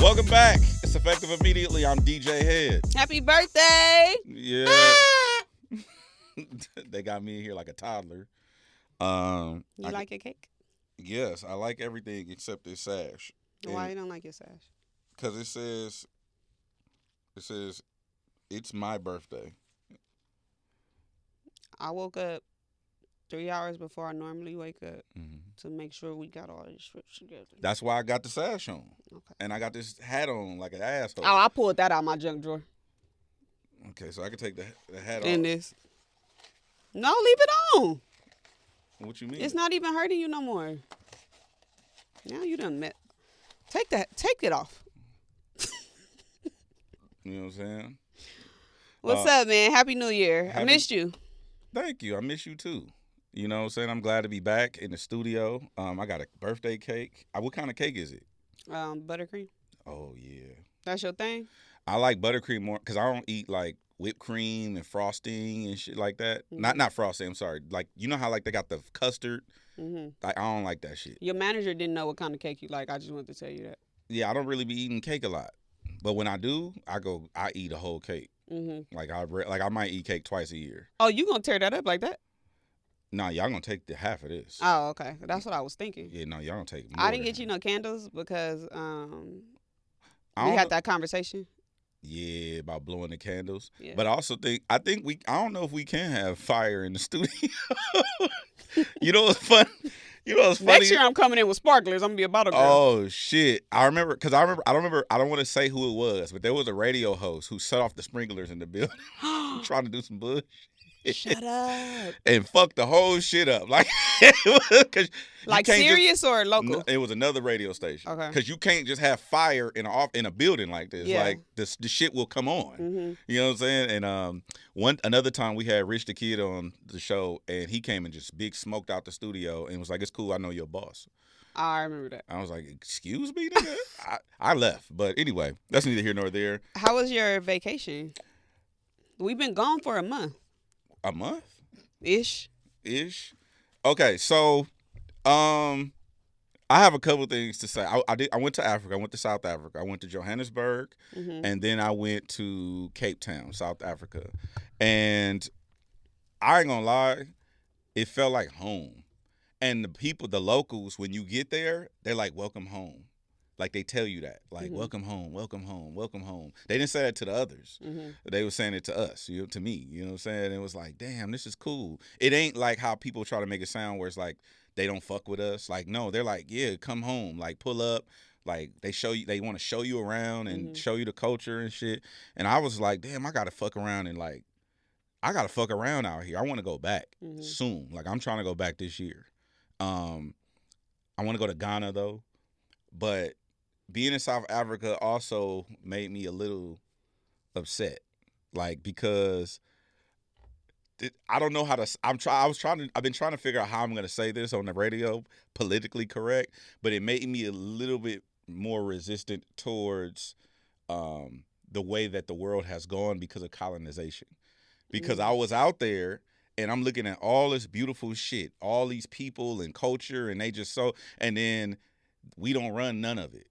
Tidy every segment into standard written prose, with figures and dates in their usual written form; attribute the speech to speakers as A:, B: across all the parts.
A: Welcome back. It's effective immediately. I'm DJ Hed.
B: Happy birthday!
A: Yeah. They got me in here like a toddler.
B: You like your cake?
A: Yes, I like everything except this sash.
B: Why you don't like your sash?
A: Because it says, it's my birthday.
B: I woke up 3 hours before I normally wake up to make sure we got all this shit together.
A: That's why I got the sash on.
B: Okay.
A: And I got this hat on like an asshole.
B: Oh, I pulled that out of my junk drawer.
A: Okay, so I can take the hat
B: In
A: off.
B: this. No, leave it on.
A: What you mean?
B: It's not even hurting you no more. Now you done met. Take it off.
A: You know what I'm saying?
B: What's up, man? Happy New Year. I missed you.
A: Thank you. I miss you too. You know what I'm saying? I'm glad to be back in the studio. I got a birthday cake. What kind of cake is it?
B: Buttercream.
A: Oh, yeah.
B: That's your thing?
A: I like buttercream more because I don't eat like whipped cream and frosting and shit like that. Not frosting, I'm sorry. Like, you know how like they got the custard? Like, I don't like that shit.
B: Your manager didn't know what kind of cake you like. I just wanted to tell you that.
A: Yeah, I don't really be eating cake a lot. But when I do, I eat a whole cake. Like I might eat cake twice a year.
B: Oh, you gonna tear that up like that?
A: Nah, y'all gonna take the half of this.
B: Oh, okay. That's what I was thinking.
A: Yeah, no, y'all gonna take more.
B: I didn't get you no candles because we had that conversation.
A: Yeah, about blowing the candles.
B: Yeah.
A: But I also I don't know if we can have fire in the studio. You know what's fun? You know what's funny?
B: Next year I'm coming in with sparklers. I'm gonna be a bottle girl.
A: Oh shit! I don't want to say who it was, but there was a radio host who set off the sprinklers in the building, trying to do some bullshit.
B: Shut up.
A: And fucked the whole shit up. Like,
B: like serious or local?
A: It was another radio station.
B: Okay.
A: Because you can't just have fire in a building like this.
B: Yeah.
A: Like, the shit will come on. You know what I'm saying? And another time we had Rich the Kid on the show, and he came and just big smoked out the studio and was like, "It's cool, I know you're a boss."
B: I remember that.
A: I was like, "Excuse me, nigga?" I left. But anyway, that's neither here nor there.
B: How was your vacation? We've been gone for a month.
A: A month?
B: Ish.
A: Okay, so I have a couple things to say. I went to Africa. I went to South Africa. I went to Johannesburg, and then I went to Cape Town, South Africa. And I ain't gonna lie, it felt like home. And the locals, when you get there, they're like, "Welcome home." Like, they tell you that. Like, welcome home, welcome home, welcome home. They didn't say that to the others. They were saying it to us, to me. You know what I'm saying? And it was like, damn, this is cool. It ain't like how people try to make it sound where it's like they don't fuck with us. Like, no, they're like, yeah, come home. Like, pull up. Like, they want to show you around and show you the culture and shit. And I was like, damn, I got to fuck around out here. I want to go back soon. Like, I'm trying to go back this year. I want to go to Ghana, though. But being in South Africa also made me a little upset, like, because I don't know how to. I've been trying to figure out how I'm gonna say this on the radio, politically correct, but it made me a little bit more resistant towards the way that the world has gone because of colonization. Because I was out there and I'm looking at all this beautiful shit, all these people and culture, and and then we don't run none of it.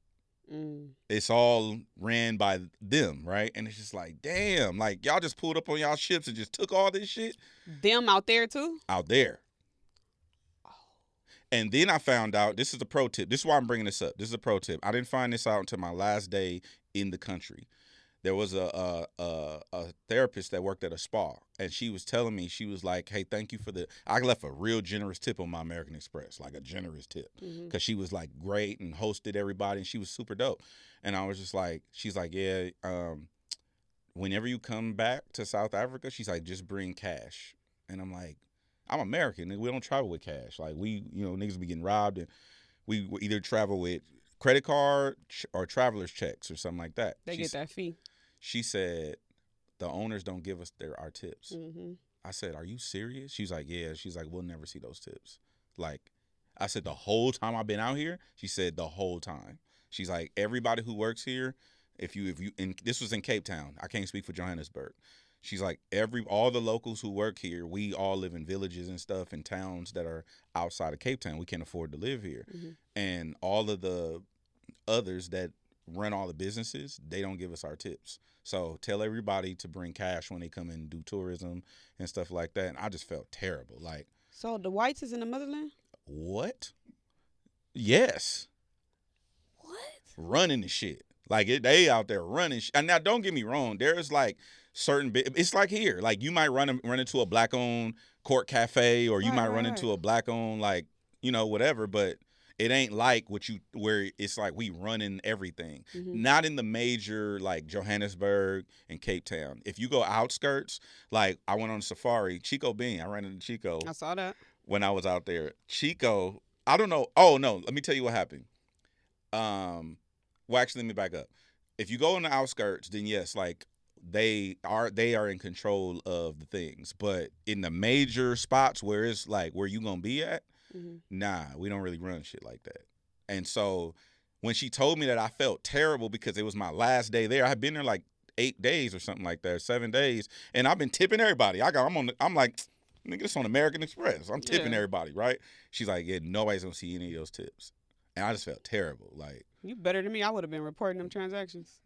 A: It's all ran by them, right? And it's just like, damn, like, y'all just pulled up on y'all ships and just took all this shit.
B: Them out there too?
A: Out there. And then I found out, this is a pro tip. This is why I'm bringing this up. This is a pro tip. I didn't find this out until my last day in the country. There was a therapist that worked at a spa, and she was telling me, she was like, "Hey, thank you for I left a real generous tip on my American Express, like a generous tip, because she was like great and hosted everybody, and she was super dope." And I was just like, she's like, "Yeah, whenever you come back to South Africa," she's like, "just bring cash." And I'm like, I'm American, and we don't travel with cash. Like, niggas be getting robbed, and we either travel with credit card or traveler's checks or something like that.
B: They get that fee.
A: She said, the owners don't give us our tips. I said, are you serious? She's like, yeah. She's like, we'll never see those tips. Like, I said, the whole time I've been out here? She said, the whole time. She's like, everybody who works here, and this was in Cape Town. I can't speak for Johannesburg. She's like, all the locals who work here, we all live in villages and stuff in towns that are outside of Cape Town. We can't afford to live here. And all of the others that run all the businesses, they don't give us our tips. So tell everybody to bring cash when they come and do tourism and stuff like that. And I just felt terrible. Like,
B: so the whites is in the motherland?
A: what? Yes.
B: What?
A: Running the shit. Like, they out there running. And now, don't get me wrong. There's like certain it's like here. Like, you might run into a black-owned court cafe, or you might run into a black-owned, like, you know, whatever. But it ain't like where it's like we running everything. Not in the major, like Johannesburg and Cape Town. If you go outskirts, like I went on safari, Chico Bean. I ran into Chico.
B: I saw that
A: when I was out there. Chico, I don't know. Oh no, let me tell you what happened. Well, actually, let me back up. If you go in the outskirts, then yes, like they are in control of the things. But in the major spots where it's like where you gonna be at, nah, we don't really run shit like that. And so when she told me that, I felt terrible because it was my last day there. I had been there like 8 days or something like that, 7 days, and I've been tipping everybody. I'm like, nigga, this on American Express. I'm tipping everybody, right? She's like, yeah, nobody's gonna see any of those tips. And I just felt terrible. Like,
B: you better than me. I would have been reporting them transactions.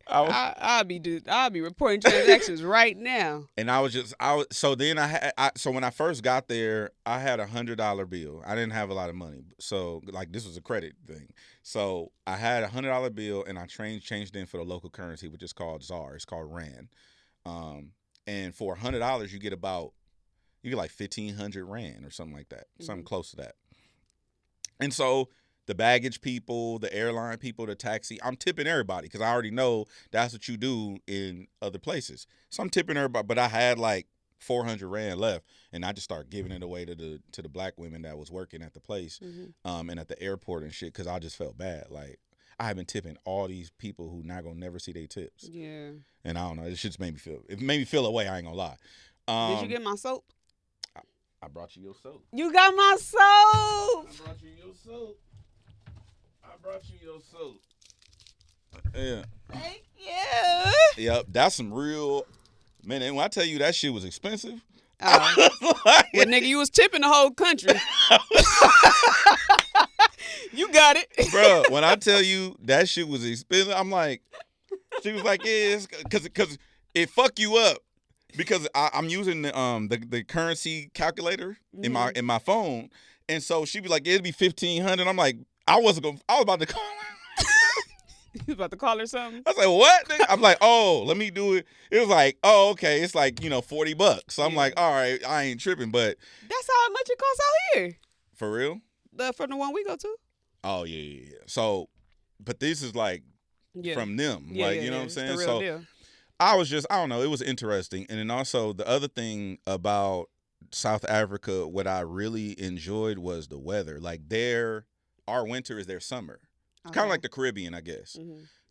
B: I'll be reporting transactions right now.
A: And so when I first got there, I had $100 bill. I didn't have a lot of money. So like this was a credit thing. So I had $100 bill and I changed in for the local currency, which is called ZAR. It's called Rand. And for $100 you get like 1,500 Rand or something like that. Something close to that. And so the baggage people, the airline people, the taxi, I'm tipping everybody because I already know that's what you do in other places. So I'm tipping everybody, but I had like 400 Rand left, and I just started giving it away to the black women that was working at the place, and at the airport and shit, because I just felt bad. Like, I have been tipping all these people who not gonna never see their tips.
B: Yeah.
A: And I don't know, it just made me feel away. I ain't gonna lie.
B: Did you get my soap?
A: I brought you your soap.
B: You got my soap.
A: I brought you your soap. Yeah.
B: Thank you.
A: Yep, that's some real. Man, and when I tell you that shit was expensive.
B: Well, nigga, you was tipping the whole country. You got it.
A: Bro, when I tell you that shit was expensive, I'm like, she was like, yeah, because it fuck you up. Because I'm using the currency calculator in my phone, and so she be like, it'd be 1,500. I'm like, I was about to call her.
B: You was about to call her something?
A: I was like, what? I'm like, oh, let me do it. It was like, oh, okay, it's like, $40. So I'm like, all right, I ain't tripping, but
B: that's how much it costs out here.
A: For real?
B: From the one we go to.
A: Oh yeah. So, but this is like from them, you know what I'm saying?
B: It's the real deal.
A: I don't know, it was interesting. And then also the other thing about South Africa, what I really enjoyed was the weather. Like our winter is their summer. It's kind of like the Caribbean, I guess.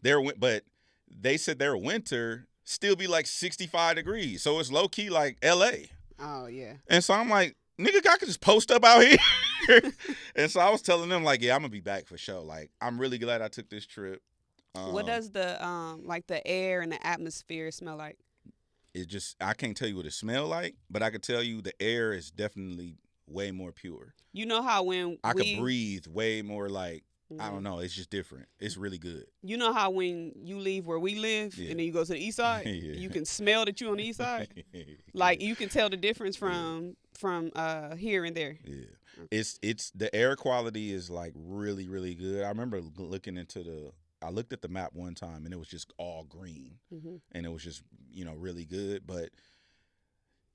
A: But they said their winter still be like 65 degrees. So it's low key like LA.
B: Oh yeah.
A: And so I'm like, nigga, I could just post up out here. And so I was telling them like, yeah, I'm gonna be back for sure. Like, I'm really glad I took this trip.
B: What does the like the air and the atmosphere smell like?
A: I can't tell you what it smells like, but I can tell you the air is definitely way more pure.
B: You know how when
A: I could breathe way more, like, I don't know, it's just different. It's really good.
B: You know how when you leave where we live and then you go to the east side, you can smell that you on the east side? Like, you can tell the difference from here and there. Yeah.
A: It's the air quality is like really, really good. I remember I looked at the map one time and it was just all green, and it was just, really good. But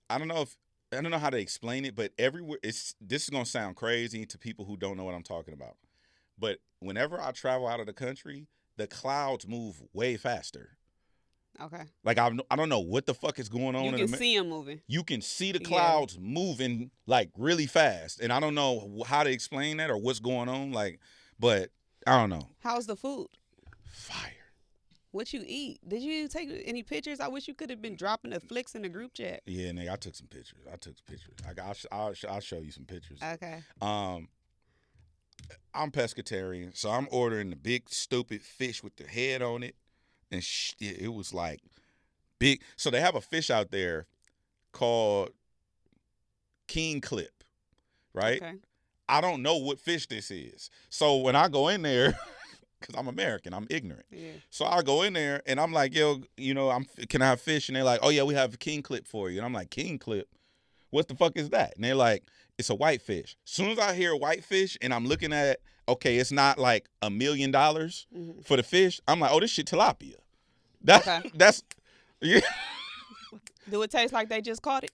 A: I don't know how to explain it, but everywhere this is going to sound crazy to people who don't know what I'm talking about. But whenever I travel out of the country, the clouds move way faster.
B: Okay.
A: Like, I don't know what the fuck is going on.
B: You can see them moving.
A: You can see the clouds moving like really fast. And I don't know how to explain that or what's going on. Like, but I don't know.
B: How's the food?
A: Fire.
B: What you eat? Did you take any pictures? I wish you could have been dropping the flicks in the group chat.
A: Yeah, nigga, I took some pictures. I'll show you some pictures.
B: Okay.
A: I'm pescatarian, so I'm ordering the big stupid fish with the head on it, and it was like big. So they have a fish out there called king clip, right?
B: Okay.
A: I don't know what fish this is. So when I go in there, because I'm American, I'm ignorant.
B: Yeah.
A: So I go in there and I'm like, yo, can I have fish? And they're like, oh yeah, we have king clip for you. And I'm like, king clip? What the fuck is that? And they're like, it's a whitefish. As soon as I hear whitefish and I'm looking at, okay, it's not like $1 million for the fish. I'm like, oh, this shit tilapia. That's yeah.
B: Do it taste like they just caught it?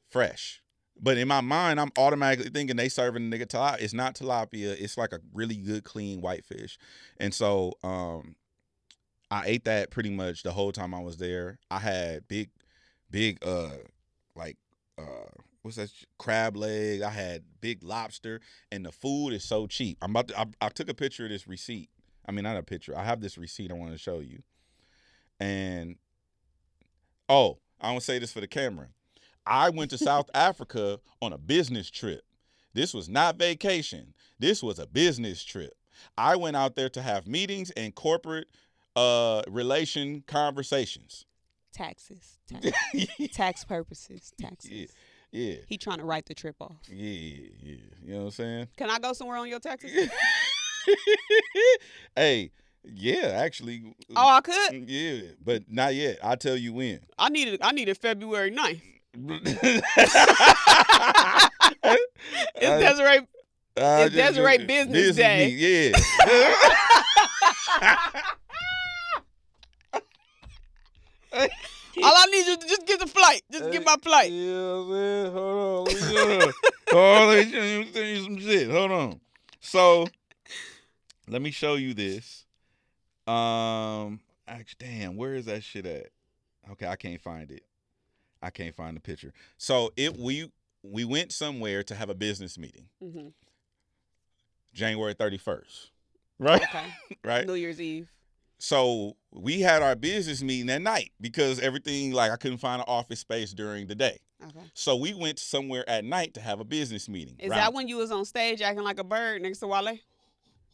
A: Fresh. But in my mind, I'm automatically thinking they serving the nigga tilapia. It's not tilapia. It's like a really good, clean whitefish. And so I ate that pretty much the whole time I was there. I had big, what's that? Crab leg. I had big lobster. And the food is so cheap. I took a picture of this receipt. I mean, not a picture. I have this receipt I want to show you. And, I want to say this for the camera. I went to South Africa on a business trip. This was not vacation. This was a business trip. I went out there to have meetings and corporate relation conversations.
B: Taxes. Tax purposes. Taxes.
A: Yeah.
B: He trying to write the trip off.
A: Yeah. You know what I'm saying?
B: Can I go somewhere on your taxes?
A: Hey, yeah, actually.
B: Oh, I could?
A: Yeah, but not yet. I'll tell you when.
B: I need it February 9th. It's Desiree business day.
A: Yeah.
B: All I need you to just get the flight. Just get my flight.
A: Yeah, man. Hold on. Let me tell you some shit. Hold on. So, let me show you this. Actually, damn, where is that shit at? Okay, I can't find it. I can't find the picture. So we went somewhere to have a business meeting. Mm-hmm. January 31st. Right?
B: Okay.
A: Right?
B: New Year's Eve.
A: So we had our business meeting at night because everything, I couldn't find an office space during the day. Okay. So we went somewhere at night to have a business meeting.
B: Is that when you was on stage acting like a bird next to Wale?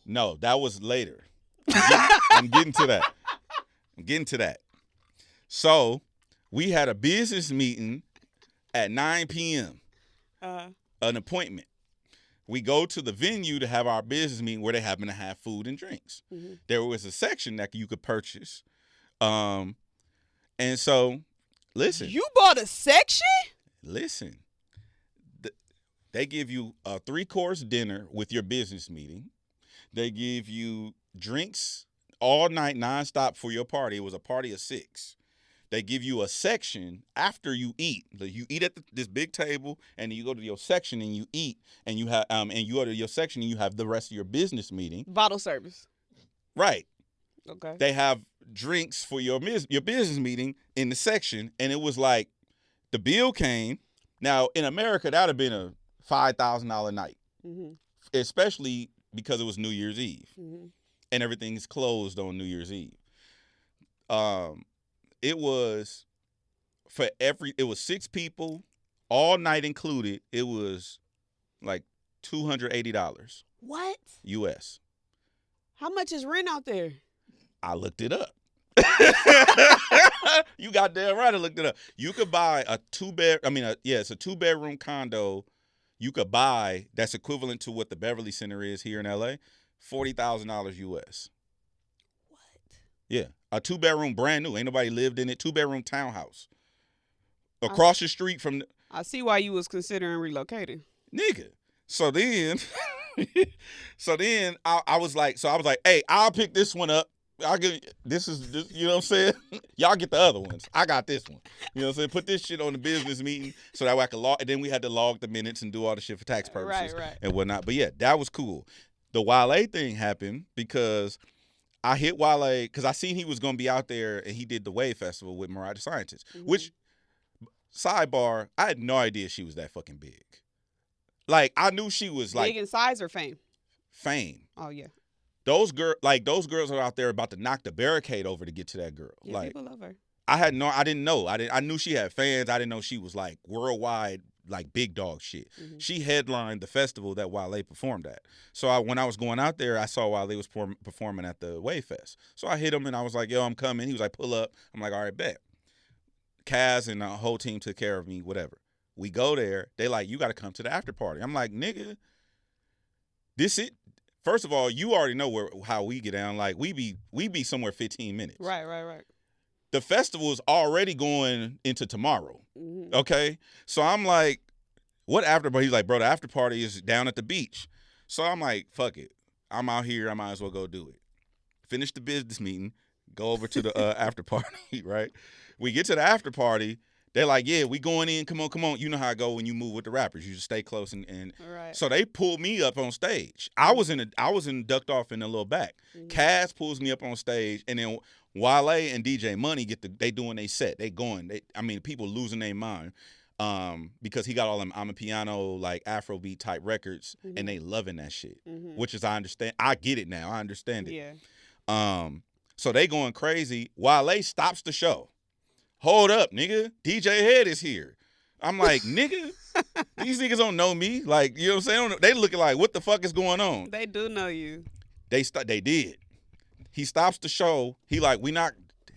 A: No, that was later. I'm getting to that. So we had a business meeting at 9 p.m. An appointment. We go to the venue to have our business meeting where they happen to have food and drinks. Mm-hmm. There was a section that you could purchase. And so, listen.
B: You bought a section?
A: Listen. They give you a 3-course dinner with your business meeting. They give you drinks all night, nonstop for your party. It was a party of 6. They give you a section after you eat. You eat at this big table, and you go to your section and you eat, and you have and you go to your section and you have the rest of your business meeting.
B: Bottle service.
A: Right.
B: Okay.
A: They have drinks for your business meeting in the section, and it was like the bill came. Now in America, that'd have been a $5,000 night, especially because it was New Year's Eve, and everything is closed on New Year's Eve. It was it was 6 people, all night included. It was like $280.
B: What?
A: US.
B: How much is rent out there?
A: I looked it up. You got damn right I looked it up. You could buy it's a 2-bedroom condo. You could buy that's equivalent to what the Beverly Center is here in LA, $40,000 US. Yeah, a 2-bedroom, brand new. Ain't nobody lived in it. 2-bedroom townhouse across the street from.
B: I see why you was considering relocating,
A: nigga. So then, I was like, hey, I'll pick this one up. I'll get this. You know what I'm saying? Y'all get the other ones. I got this one. You know what I'm saying? Put this shit on the business meeting so that way I could log. And then we had to log the minutes and do all the shit for tax purposes and whatnot. But yeah, that was cool. The Wale thing happened because I hit Wale because I seen he was going to be out there and he did the Wave Festival with Mariah the Scientist, which, sidebar, I had no idea she was that fucking big. Like, I knew she was like.
B: Big in size or fame?
A: Fame.
B: Oh, yeah.
A: Those girls are out there about to knock the barricade over to get to that girl.
B: Yeah, people love her.
A: I didn't know. I knew she had fans. I didn't know she was like worldwide, like big dog shit. She headlined the festival that Wale performed at. So when I was going out there, I saw Wale was performing at the Wave Fest. So I hit him and I was like, yo, I'm coming. He was like, pull up. I'm like, all right, bet. Kaz and the whole team took care of me, whatever. We go there. They like, you got to come to the after party. I'm like, nigga, this it. First of all, you already know how we get down. Like we be somewhere 15 minutes.
B: Right.
A: The festival is already going into tomorrow. Okay, so I'm like, what after party? He's like, bro, the after party is down at the beach. So I'm like, fuck it. I'm out here. I might as well go do it. Finish the business meeting. Go over to the after party, right? We get to the after party. They're like, yeah, we going in. Come on. You know how I go when you move with the rappers. You just stay close and
B: right.
A: So they pulled me up on stage. I was ducked off in the little back. Cass pulls me up on stage, and then Wale and DJ Money they doing their set. They going. People losing their mind. Because he got all them I'm a piano like Afrobeat type records, and they loving that shit. Which is I understand. I get it now. I understand it.
B: Yeah.
A: So they going crazy. Wale stops the show. Hold up, nigga. DJ Hed is here. I'm like, nigga, these niggas don't know me. Like, you know what I'm saying? They looking like, what the fuck is going on?
B: They do know you.
A: They did. He stops the show. He like,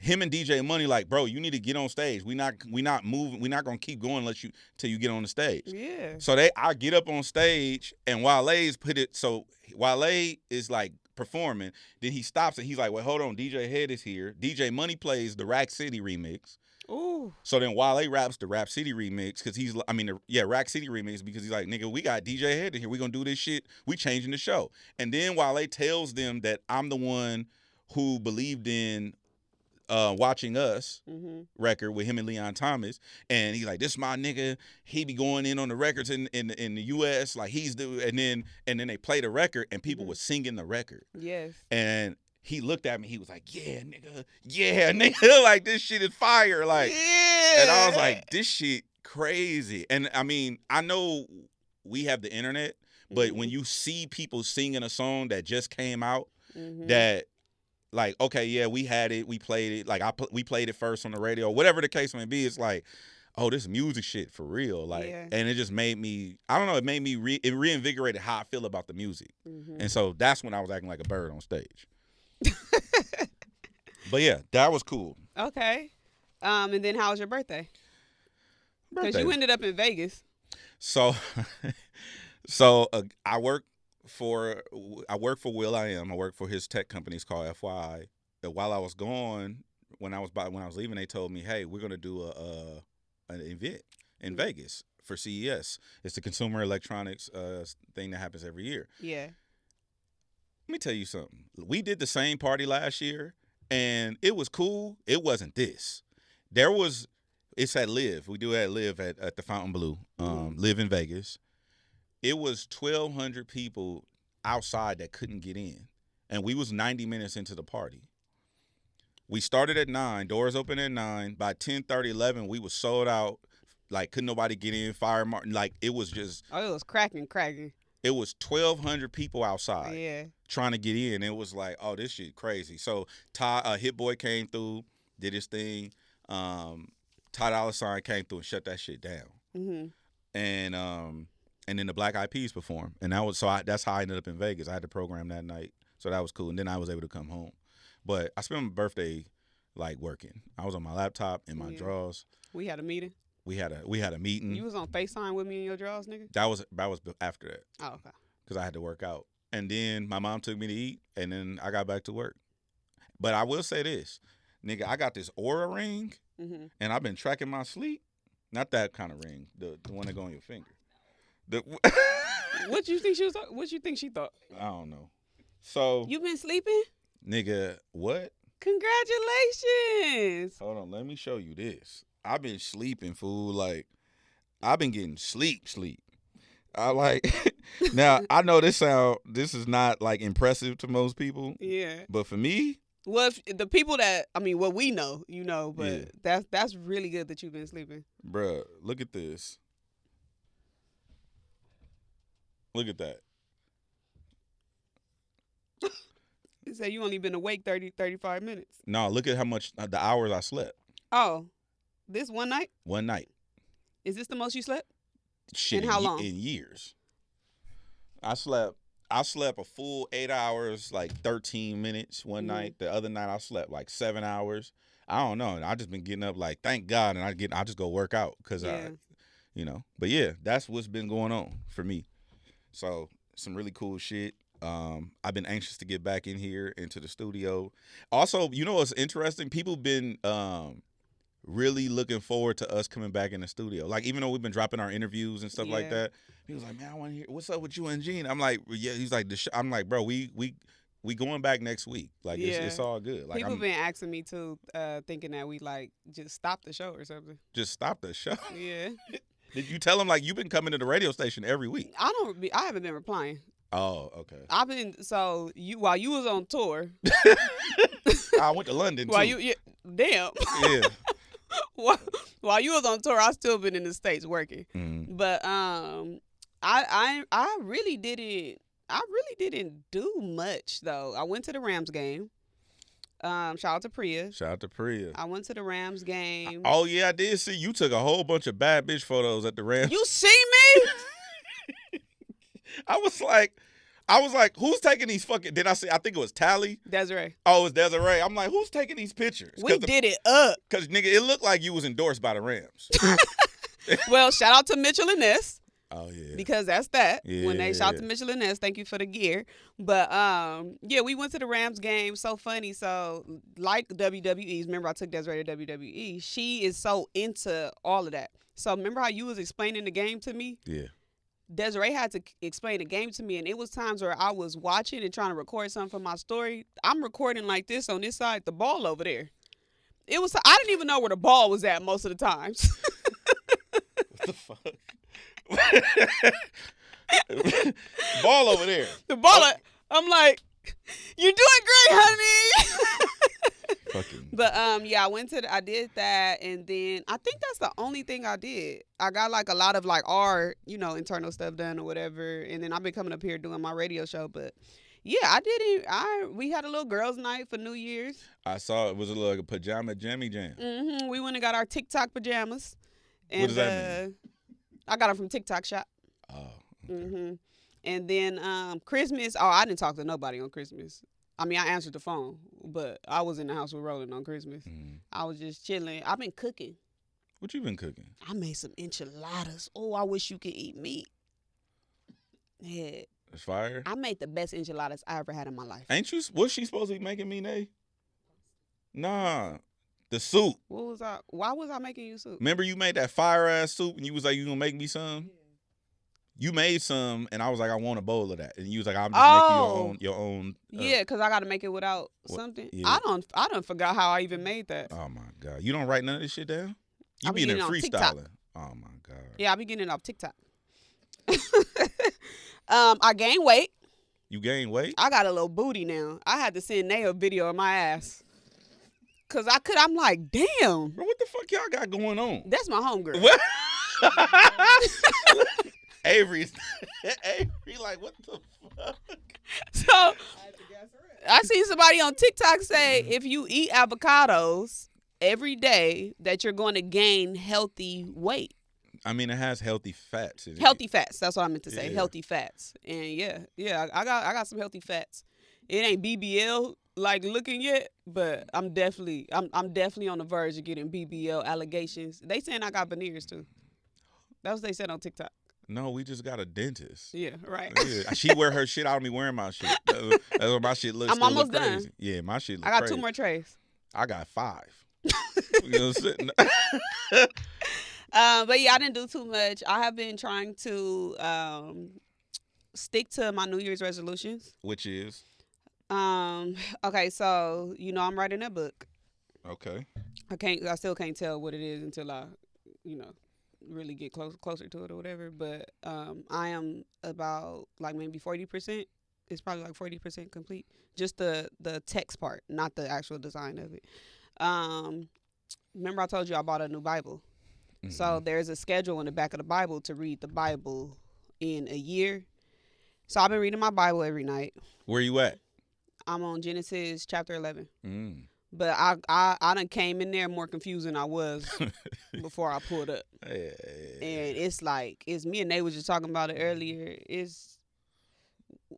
A: him and DJ Money like, bro, you need to get on stage. We not moving. We not gonna keep going till you get on the stage.
B: Yeah.
A: So I get up on stage and Wale's Wale is like performing. Then he stops and he's like, well, hold on, DJ Hed is here. DJ Money plays the Rack City remix.
B: Ooh.
A: So then Wale raps the Rap City remix because Rack City remix because he's like, nigga, we got DJ Hed in here. We gonna do this shit. We changing the show. And then Wale tells them that I'm the one who believed in Watching Us record with him and Leon Thomas, and he's like, this is my nigga. He be going in on the records in the U.S. like he's and then they play the record and people were singing the record.
B: Yes.
A: And he looked at me. He was like, yeah, nigga, like this shit is fire, like. Yeah. And I was like, this shit crazy. And I mean, I know we have the internet, but when you see people singing a song that just came out, that. Like, okay, yeah, we had it, we played it. Like, we played it first on the radio, whatever the case may be. It's like, oh, this music shit for real. Like, and it just made me, I don't know, it made me, it reinvigorated how I feel about the music. And so that's when I was acting like a bird on stage. But yeah, that was cool.
B: Okay. And then how was your birthday? Because you ended up in Vegas.
A: So I work for will.i.am. I work for his tech company. It's called FYI. While I was gone, when I was leaving, they told me, hey, we're gonna do an event in Vegas for CES. It's the Consumer Electronics thing that happens every year.
B: Yeah.
A: Let me tell you something. We did the same party last year, and it was cool. It wasn't this. It's at Live. We do it at Live at the Fontainebleau. Live in Vegas. It was 1,200 people outside that couldn't get in. And we was 90 minutes into the party. We started at 9, doors open at 9. By 10:30, 11, we was sold out. Like, couldn't nobody get in, fire martin. Like, it was just.
B: Oh, it was cracking.
A: It was 1,200 people outside.
B: Yeah.
A: Trying to get in. It was like, oh, this shit crazy. So, Hit Boy came through, did his thing. Ty Dolla $ign came through and shut that shit down. And then the Black Eyed Peas performed, and that's how I ended up in Vegas. I had the program that night, so that was cool. And then I was able to come home, but I spent my birthday like working. I was on my laptop in my drawers.
B: We had a meeting.
A: We had a meeting.
B: You was on FaceTime with me in your drawers, nigga.
A: That was after that.
B: Oh, okay.
A: Because I had to work out, and then my mom took me to eat, and then I got back to work. But I will say this, nigga, I got this Aura ring, and I've been tracking my sleep. Not that kind of ring, the one that go on your finger.
B: What you think she was? What you think she thought?
A: I don't know. So
B: you been sleeping,
A: nigga? What?
B: Congratulations.
A: Hold on, let me show you this. I've been sleeping, fool. Like I've been getting sleep. I like now. I know this is not like impressive to most people.
B: Yeah.
A: But for me,
B: well, if the people that what we know, but that's really good that you've been sleeping,
A: bruh. Look at this. Look at that.
B: You say you only been awake 35 minutes.
A: No, look at how much the hours I slept.
B: Oh, this one night?
A: One night.
B: Is this the most you slept?
A: Shit.
B: In how long?
A: In years. I slept a full 8 hours, like 13 minutes one night. The other night I slept like 7 hours. I don't know. I just been getting up like, thank God, and I just go work out because But yeah, that's what's been going on for me. So some really cool shit. I've been anxious to get back in here into the studio. Also, you know what's interesting? People been really looking forward to us coming back in the studio. Like, even though we've been dropping our interviews and stuff like that, he was like, man, I want to hear, what's up with you and Gina? I'm like, yeah. He's like, I'm like, bro, we going back next week. Like, it's all good. Like,
B: people been asking me too, thinking that we like just stop the show or something.
A: Just stop the show?
B: Yeah.
A: Did you tell them, like, you've been coming to the radio station every week?
B: I haven't been replying.
A: Oh, okay.
B: While you was on tour.
A: I went to London too.
B: Damn.
A: Yeah.
B: While you was on tour, I still been in the States working.
A: Mm-hmm.
B: But I really didn't do much though. I went to the Rams game. Shout out to Priya. I went to the Rams game.
A: Oh yeah, I did see you took a whole bunch of bad bitch photos at the Rams.
B: You see me?
A: I was like, who's taking these fucking? Did I see? I think it was Tally.
B: Desiree.
A: Oh, it was Desiree. I'm like, who's taking these pictures?
B: We did it up.
A: Cause nigga, it looked like you was endorsed by the Rams.
B: Well, shout out to Mitchell and Ness.
A: Oh yeah.
B: Because that's that.
A: Yeah,
B: when they shout to Mitchell and Ness, thank you for the gear. But we went to the Rams game. So funny. So like WWE's, remember I took Desiree to WWE. She is so into all of that. So remember how you was explaining the game to me?
A: Yeah.
B: Desiree had to explain the game to me, and it was times where I was watching and trying to record something for my story. I'm recording like this on this side, the ball over there. I didn't even know where the ball was at most of the times.
A: What the fuck? Ball over there.
B: The ball. I'm like, you're doing great, honey.
A: Fucking.
B: But I did that, and then I think that's the only thing I did. I got like a lot of like art, internal stuff done or whatever, and then I've been coming up here doing my radio show. But yeah, I did it. We had a little girls' night for New Year's.
A: I saw it was a little pajama jammy jam.
B: Mm-hmm. We went and got our TikTok pajamas. And,
A: what does that mean?
B: I got them from TikTok Shop.
A: Oh. Okay.
B: Mm-hmm. And then Christmas. Oh, I didn't talk to nobody on Christmas. I mean, I answered the phone, but I was in the house with Roland on Christmas.
A: Mm.
B: I was just chilling. I've been cooking.
A: What you been cooking?
B: I made some enchiladas. Oh, I wish you could eat meat. Yeah.
A: It's fire?
B: I made the best enchiladas I ever had in my life.
A: Ain't you? Was she supposed to be making me, Nay? Nah. The soup.
B: Why was I making you soup?
A: Remember you made that fire-ass soup and you was like, you gonna make me some? Yeah. You made some, and I was like, I want a bowl of that. And you was like, I'm just making your own.
B: Yeah, because I got to make it without something. Yeah. I don't forgot how I even made that.
A: Oh, my God. You don't write none of this shit down? You be in there freestyling. Oh, my God.
B: Yeah, I be getting it off TikTok. I gained weight.
A: You gained weight?
B: I got a little booty now. I had to send Nay a video of my ass. Because I'm like, damn.
A: Bro, what the fuck y'all got going on?
B: That's my homegirl.
A: What? Avery, like, what the fuck?
B: So, I seen somebody on TikTok say if you eat avocados every day, that you're going to gain healthy weight.
A: I mean, it has healthy fats.
B: Healthy fats. That's what I meant to say.
A: Yeah. Healthy
B: fats. And yeah, I got some healthy fats. It ain't BBL like looking yet, but I'm definitely on the verge of getting BBL allegations. They saying I got veneers too. That's what they said on TikTok.
A: No, we just got a dentist.
B: Yeah, right.
A: Yeah. She wear her shit out of me wearing my shit. That's what my shit looks.
B: I'm almost done.
A: Crazy. Yeah, my shit looks
B: I got
A: crazy.
B: 2 more trays.
A: I got 5. You know what I'm saying?
B: But yeah, I didn't do too much. I have been trying to stick to my New Year's resolutions.
A: Which is?
B: Okay, so I'm writing a book.
A: Okay.
B: I still can't tell what it is until I, really get closer to it or whatever. But I am about like maybe 40%. It's probably like 40% complete. Just the text part, not the actual design of it. Remember I told you I bought a new Bible. Mm-hmm. So there's a schedule in the back of the Bible to read the Bible in a year. So I've been reading my Bible every night.
A: Where you at?
B: I'm on Genesis chapter 11.
A: Mm.
B: But I done came in there more confused than I was before I pulled up. And it's like, it's me and Nate was just talking about it earlier.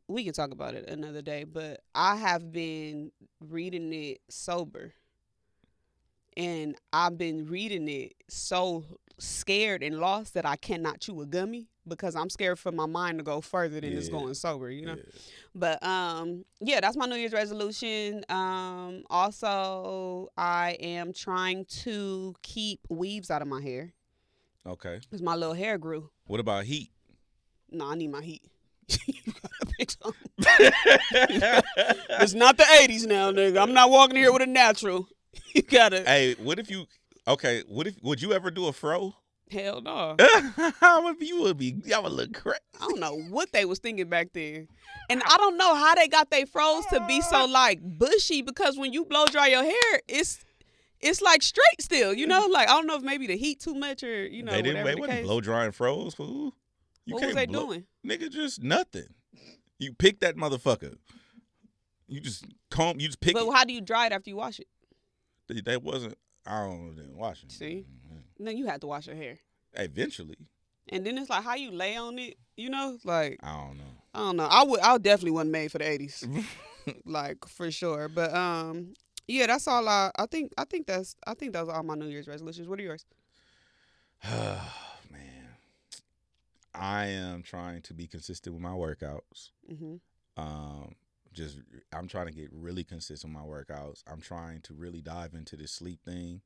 B: We can talk about it another day, but I have been reading it sober. And I've been reading it so scared and lost that I cannot chew a gummy because I'm scared for my mind to go further than it's going sober, you know?
A: Yeah.
B: But yeah, that's my New Year's resolution. Also, I am trying to keep weaves out of my hair
A: Okay.
B: because my little hair grew.
A: What about heat?
B: No, I need my heat. You gotta pick something. It's not the 80s now, nigga. I'm not walking here with a natural. You gotta.
A: Hey, what if you? Okay, would you ever do a fro?
B: Hell no.
A: You would be. Y'all would look crazy.
B: I don't know what they was thinking back then. And I don't know how they got they froze to be so like bushy, because when you blow dry your hair, it's like straight still, you know? Like, I don't know if maybe the heat too much or, you know,
A: They didn't.
B: whatever
A: They
B: the case.
A: blow drying froze. Fool.
B: What was they doing?
A: Nigga, just nothing. You pick that motherfucker. You just comb. You just pick
B: But
A: it.
B: how do you dry it after you wash it?
A: That wasn't. I don't know. Didn't wash it.
B: See? No, you have to wash your hair.
A: Eventually.
B: And then it's like how you lay on it, you know? Like,
A: I don't know.
B: I don't know. I definitely wasn't made for the 80s. Like, for sure. But yeah, that's all I think those are all my New Year's resolutions. What are yours?
A: Man, I am trying to be consistent with my workouts.
B: Mm-hmm.
A: I'm trying to get really consistent with my workouts. I'm trying to really dive into this sleep thing.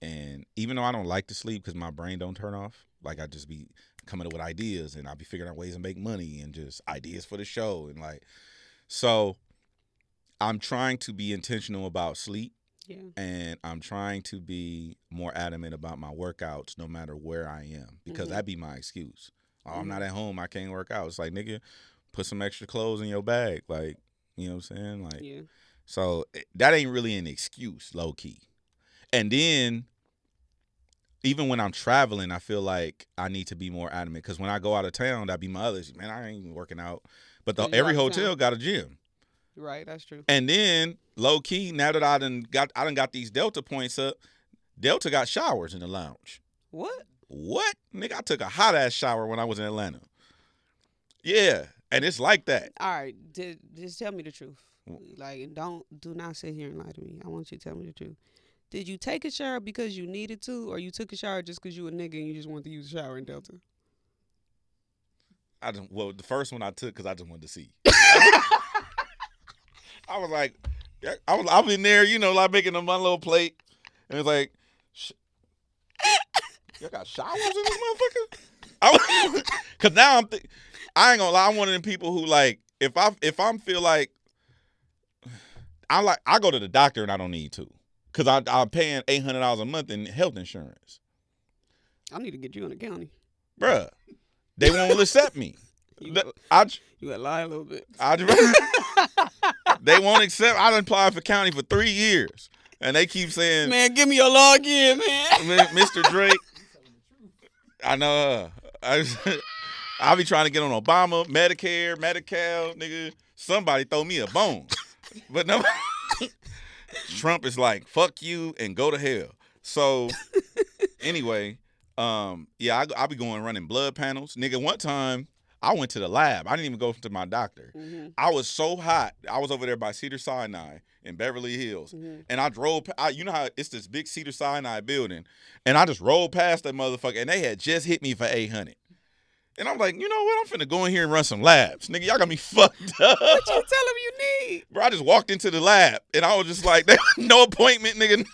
A: And even though I don't like to sleep because my brain don't turn off, like I just be coming up with ideas and I'll be figuring out ways to make money and just ideas for the show. And like, so I'm trying to be intentional about sleep.
B: Yeah.
A: And I'm trying to be more adamant about my workouts no matter where I am, because that'd be my excuse. Oh, I'm not at home, I can't work out. It's like, nigga, put some extra clothes in your bag. Like, you know what I'm saying? Like,
B: Yeah.
A: So that ain't really an excuse, low key. And then even when I'm traveling, I feel like I need to be more adamant, because when I go out of town, that'd be my other, man, I ain't even working out. But every hotel got a gym.
B: Right, that's true.
A: And then low key, now that I done got these Delta points up, Delta got showers in the lounge.
B: What?
A: Nigga, I took a hot ass shower when I was in Atlanta. Yeah, and it's like that.
B: All right, just tell me the truth. Like, do not sit here and lie to me. I want you to tell me the truth. Did you take a shower because you needed to, or you took a shower just because you a nigga and you just wanted to use a shower in Delta?
A: Well, the first one I took because I just wanted to see. I was like, I was in there, you know, like making them my little plate, and it's like, y'all got showers in this motherfucker? Cause now I ain't gonna lie, I'm one of them people who, like, if I'm feel like I go to the doctor and I don't need to, cause I'm paying $800 a month in health insurance.
B: I need to get you in the county,
A: bruh. They won't accept me.
B: You gotta lie a little bit.
A: They won't accept. I done applied for county for 3 years, and they keep saying,
B: "Man, give me your login, man."
A: Mr. Drake. I know. I'll be trying to get on Obama, Medicare, Medi-Cal, nigga. Somebody throw me a bone, but no. Trump is like, fuck you and go to hell. So anyway, yeah, I be going running blood panels, nigga. One time I went to the lab. I didn't even go to my doctor. Mm-hmm. I was so hot. I was over there by Cedars-Sinai in Beverly Hills. Mm-hmm. And I drove, you know how it's this big Cedars-Sinai building. And I just rolled past that motherfucker, and they had just hit me for 800. And I'm like, you know what? I'm finna go in here and run some labs. Nigga, y'all got me fucked up.
B: What you tell them you need?
A: Bro, I just walked into the lab, and I was just like, no appointment, nigga.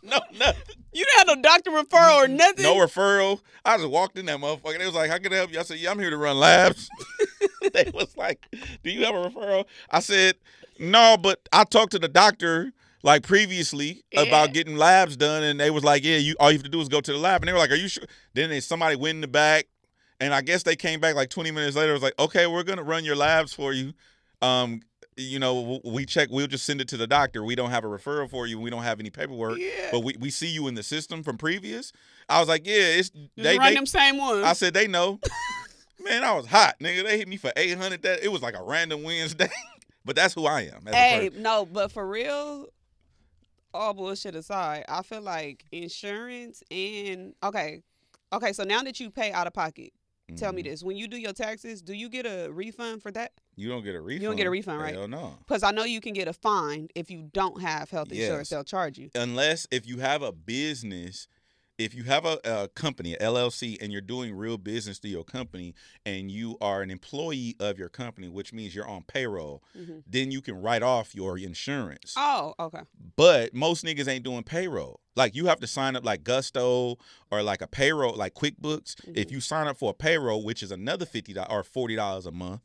A: No, nothing.
B: You didn't have no doctor referral or nothing?
A: No referral. I just walked in that motherfucker. They was like, how can I help you? I said, yeah, I'm here to run labs. They was like, do you have a referral? I said, no, but I talked to the doctor like previously about getting labs done, and they was like, yeah, all you have to do is go to the lab. And they were like, are you sure? Then somebody went in the back, and I guess they came back like 20 minutes later. It was like, okay, we're going to run your labs for you. You know, we'll just send it to the doctor. We don't have a referral for you. We don't have any paperwork. Yeah. But we see you in the system from previous. I was like, yeah,
B: they run them same ones.
A: I said, they know. Man, I was hot, nigga. They hit me for 800. It was like a random Wednesday. But that's who I am.
B: Hey, no, but for real, all bullshit aside, I feel like insurance and okay, so now that you pay out of pocket, Tell me this: when you do your taxes, do you get a refund for that?
A: You don't get a refund.
B: You don't get a refund, right?
A: Hell no.
B: Because I know you can get a fine if you don't have health insurance. They'll charge you.
A: Unless if you have a business, if you have a company, an LLC, and you're doing real business through your company, and you are an employee of your company, which means you're on payroll, then you can write off your insurance.
B: Oh, okay.
A: But most niggas ain't doing payroll. Like, you have to sign up like Gusto or like a payroll, like QuickBooks. If you sign up for a payroll, which is another $50 or $40 a month,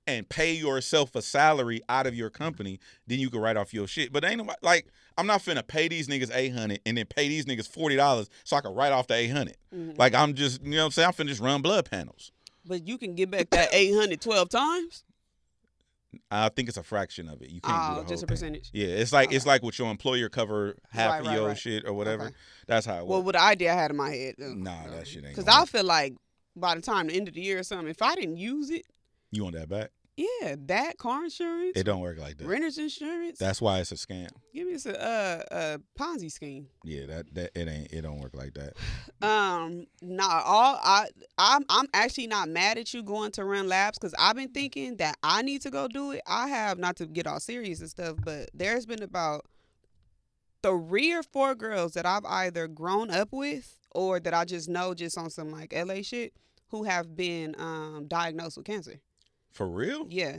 A: and pay yourself a salary out of your company, then you can write off your shit. But ain't nobody, like, I'm not finna pay these niggas $800 and then pay these niggas $40 so I can write off the $800. Like, I'm just, you know what I'm saying? I'm finna just run blood panels.
B: But you can get back that 812 times?
A: I think it's a fraction of it. You can't do the whole
B: just a
A: thing.
B: percentage.
A: Yeah, it's like it's like with your employer cover half of your shit or whatever.
B: Okay.
A: That's how it works.
B: Well, with the idea I had in my head.
A: Nah, that shit ain't.
B: Because I feel like by the time the end of the year or something, if I didn't use it.
A: You want that back?
B: Yeah, that, car insurance.
A: It don't work like that.
B: Renter's insurance.
A: That's why it's a scam.
B: Give me a Ponzi scheme.
A: Yeah, it don't work like that.
B: I'm actually not mad at you going to run labs because I've been thinking that I need to go do it. I have, not to get all serious and stuff, but there's been about 3 or 4 girls that I've either grown up with or that I just know just on some like LA shit who have been diagnosed with cancer.
A: For real?
B: Yeah.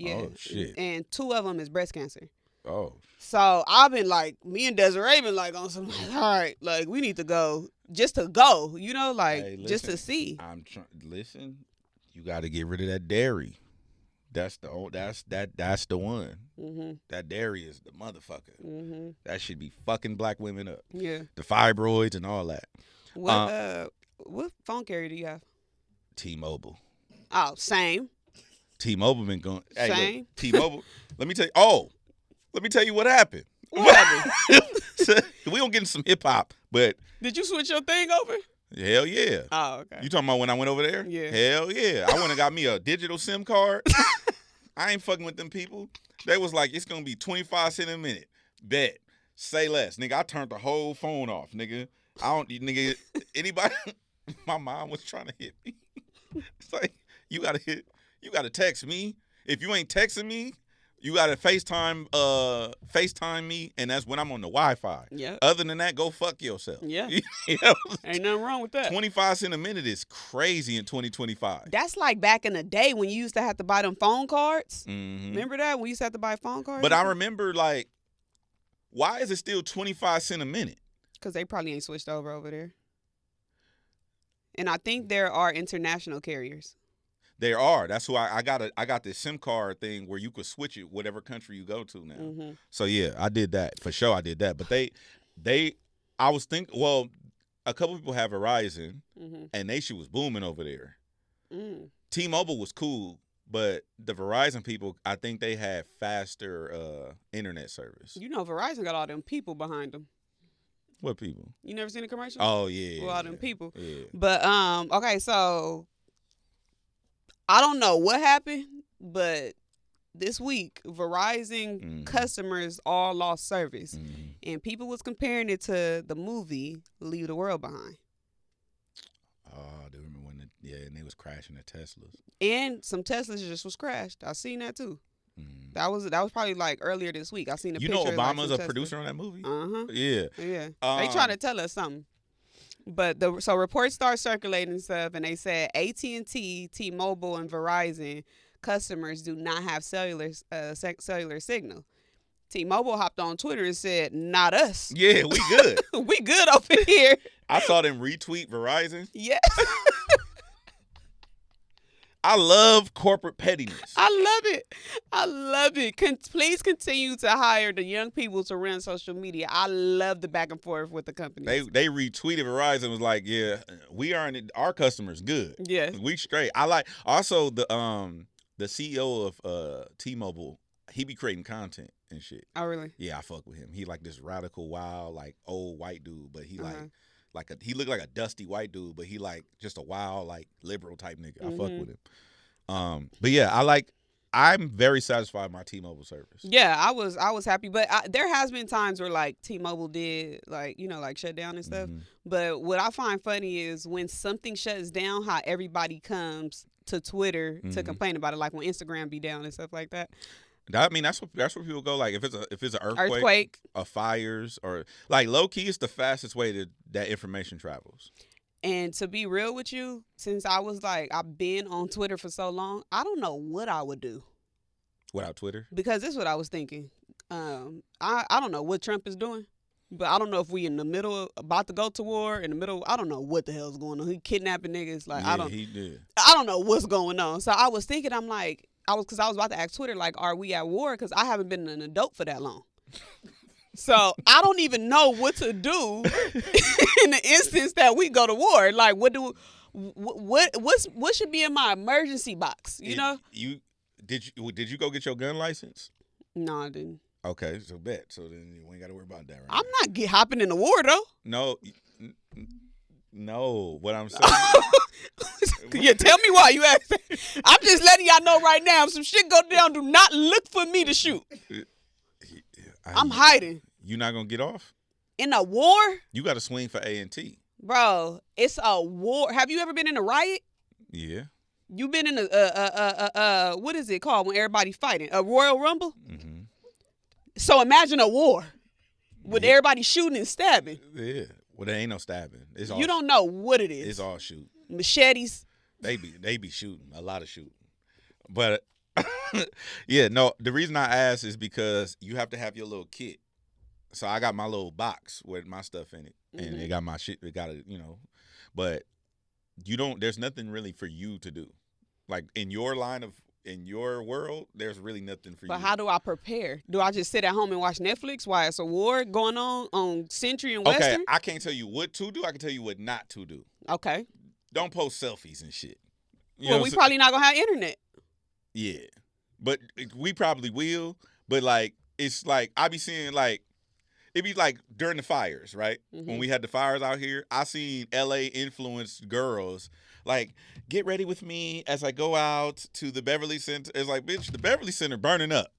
A: Oh, shit.
B: And 2 of them is breast cancer.
A: Oh.
B: So I've been like, me and Desiree been like on some, like, all right, like we need to go just to go, you know, like
A: hey, listen,
B: just to see.
A: Listen, you got to get rid of that dairy. That's the one. That dairy is the motherfucker. That should be fucking black women up.
B: Yeah.
A: The fibroids and all that.
B: What phone carrier do you have?
A: T-Mobile.
B: Oh, same.
A: T-Mobile been going. Hey,
B: same.
A: Look, T-Mobile. Let me tell you what happened.
B: What happened?
A: We gonna get in some hip hop, but
B: did you switch your thing over?
A: Hell yeah.
B: Oh, okay.
A: You talking about when I went over there?
B: Yeah.
A: Hell yeah. I went and got me a digital SIM card. I ain't fucking with them people. They was like, it's gonna be 25 cents a minute. Bet. Say less. Nigga, I turned the whole phone off, nigga. Nigga, anybody, my mom was trying to hit me. It's like, you gotta text me. If you ain't texting me, you gotta FaceTime me, and that's when I'm on the Wi-Fi.
B: Yeah.
A: Other than that, go fuck yourself.
B: Yeah.
A: You know?
B: Ain't nothing wrong with that.
A: 25 cents a minute is crazy in 2025.
B: That's like back in the day when you used to have to buy them phone cards.
A: Mm-hmm.
B: Remember that? We used to have to buy phone cards.
A: But I remember, like, why is it still 25 cents a minute?
B: Because they probably ain't switched over there. And I think there are international carriers.
A: There are. That's who I got this SIM card thing where you could switch it whatever country you go to now.
B: Mm-hmm.
A: So yeah, I did that for sure. I did that, but I was thinking. Well, a couple people have Verizon, and they shit was booming over there. T-Mobile was cool, but the Verizon people, I think they had faster internet service.
B: You know, Verizon got all them people behind them.
A: What people?
B: You never seen a commercial?
A: Oh yeah.
B: With all them people.
A: Yeah.
B: But okay, so I don't know what happened, but this week Verizon customers all lost service, and people was comparing it to the movie Leave the World Behind.
A: Oh, I do remember when and they was crashing the Teslas.
B: And some Teslas just was crashed. I seen that too. That was probably like earlier this week. I seen a picture.
A: You know Obama's
B: like,
A: a producer on that movie?
B: Yeah.
A: Yeah.
B: They trying to tell us something. But so reports start circulating and stuff, and they said AT&T, T-Mobile, and Verizon customers do not have cellular signal. T-Mobile hopped on Twitter and said, "Not us.
A: Yeah, we good.
B: We good over here."
A: I saw them retweet Verizon.
B: Yes.
A: I love corporate pettiness.
B: I love it. Please continue to hire the young people to run social media. I love the back and forth with the companies.
A: They retweeted Verizon, was like, yeah, we aren't, our customers good.
B: Yeah.
A: We straight. I like, also the CEO of T-Mobile, he be creating content and shit.
B: Oh, really?
A: Yeah, I fuck with him. He like this radical, wild, like old white dude, but he he looked like a dusty white dude, but he like just a wild, like liberal type nigga. I fuck with him. But yeah, I like I'm very satisfied with my T-Mobile service.
B: Yeah, I was happy, but there has been times where like T-Mobile did like like shut down and stuff. But what I find funny is when something shuts down, how everybody comes to Twitter to complain about it, like when Instagram be down and stuff like that.
A: I mean, that's where people go. Like if it's an earthquake, or fires, or like low key, it's the fastest way that information travels.
B: And to be real with you, since I've been on Twitter for so long, I don't know what I would do
A: without Twitter.
B: Because this is what I was thinking. I don't know what Trump is doing, but I don't know if we in the middle of, about to go to war, in the middle. I don't know what the hell's going on. He kidnapping niggas. Like
A: he did.
B: I don't know what's going on. So I was thinking, because I was about to ask Twitter, like, are we at war? Because I haven't been an adult for that long. So I don't even know what to do in the instance that we go to war. Like, what should be in my emergency box? You know?
A: Did you go get your gun license?
B: No, I didn't.
A: Okay, so bet. So then you ain't got to worry about that, right?
B: I'm not hopping in the war though.
A: No. What I'm saying.
B: Yeah, tell me why you asked. I'm just letting y'all know right now. If some shit go down, do not look for me to shoot. I'm hiding.
A: You not gonna get off?
B: In a war?
A: You got to swing for A&T.
B: Bro, it's a war. Have you ever been in a riot?
A: Yeah.
B: You been in a what is it called when everybody fighting? A Royal Rumble? Mm-hmm. So imagine a war with everybody shooting and stabbing.
A: Yeah. Well, there ain't no stabbing. It's all
B: you don't know what it is.
A: It's all shooting.
B: Machetes.
A: They be shooting. A lot of shooting. But yeah, no, the reason I asked is because you have to have your little kit. So I got my little box with my stuff in it. And it got my shit. It got it, But there's nothing really for you to do. Like in your world, there's really nothing for you.
B: But how do I prepare? Do I just sit at home and watch Netflix while it's a war going on Century and Western?
A: Okay, I can't tell you what to do. I can tell you what not to do.
B: Okay.
A: Don't post selfies and shit.
B: Well, we probably not going to have internet.
A: Yeah. But we probably will. But, like, it's like, I be seeing, like, it be like during the fires, right? Mm-hmm. When we had the fires out here, I seen LA influenced girls like, get ready with me as I go out to the Beverly Center. It's like, bitch, the Beverly Center burning up.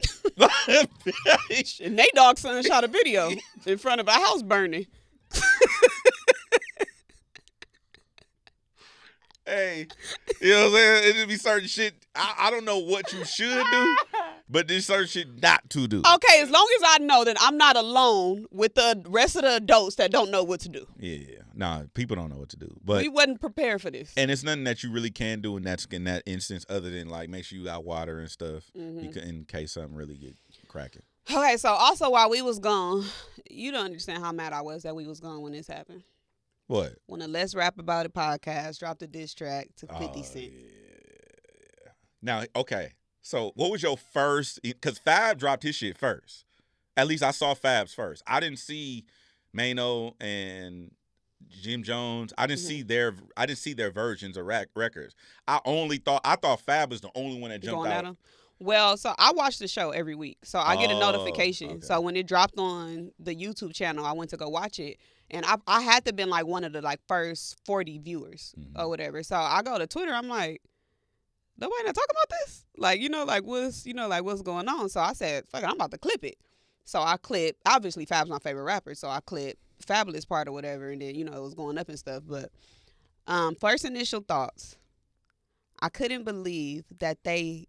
B: And Nate Dogg's son shot a video in front of a house burning.
A: Hey, you know what I'm saying? It just be certain shit. I don't know what you should do, but there's certain shit not to do.
B: Okay, as long as I know that I'm not alone with the rest of the adults that don't know what to do.
A: Yeah, nah, people don't know what to do. But
B: we wasn't prepared for this.
A: And it's nothing that you really can do in that instance other than, like, make sure you got water and stuff in case something really get cracking.
B: Okay, so also while we was gone, you don't understand how mad I was that we was gone when this happened.
A: What?
B: When the Let's Rap About It podcast dropped a diss track to 50 Cent.
A: Yeah. Now, okay. So what was your first? Because Fab dropped his shit first. At least I saw Fab's first. I didn't see Mano and Jim Jones. I didn't see their versions of records. I thought Fab was the only one that jumped out. At him?
B: Well, so I watch the show every week. So I get a notification. Okay. So when it dropped on the YouTube channel, I went to go watch it. And I had to been like one of the like first 40 viewers or whatever. So I go to Twitter. I'm like, nobody not talking about this? Like, what's going on? So I said, fuck it, I'm about to clip it. So I clipped, obviously Fab's my favorite rapper. So I clipped Fabulous part or whatever. And then, it was going up and stuff. But first initial thoughts, I couldn't believe that them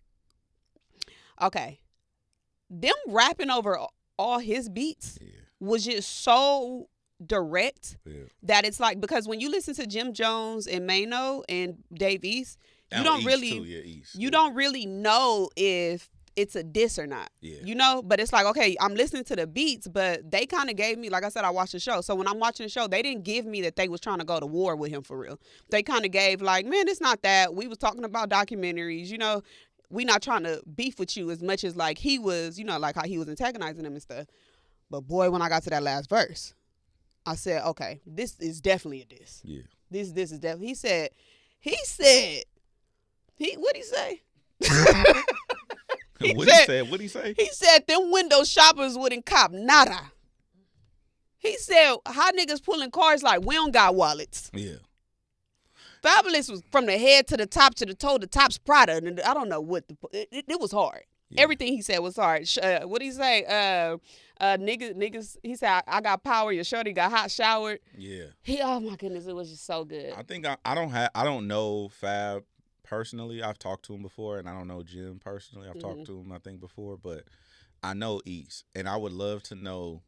B: rapping over all his beats was just so direct that it's like, because when you listen to Jim Jones and Mano and Dave East, you don't really know if it's a diss or not. But it's like, okay, I'm listening to the beats, but they kind of gave me, like I said, I watched the show. So when I'm watching the show, they didn't give me that they was trying to go to war with him for real. They kind of gave like, man, it's not that. We was talking about documentaries, we not trying to beef with you as much as like he was, like how he was antagonizing them and stuff. But boy, when I got to that last verse, I said, okay, this is definitely a diss. Yeah. This is definitely. He said, what'd he say?
A: What'd he say?
B: He said, them window shoppers wouldn't cop nada. He said, how niggas pulling cars like we don't got wallets.
A: Yeah.
B: Fabulous was from the head to the top to the toe. The top's Prada, and I don't know what it was hard. Yeah. Everything he said was hard. What did he say? Niggas. He said, "I got power. Your shorty got hot showered."
A: Yeah.
B: Oh my goodness, it was just so good.
A: I think I don't know Fab personally. I've talked to him before, and I don't know Jim personally. I've talked to him, I think, before, but I know East, and I would love to know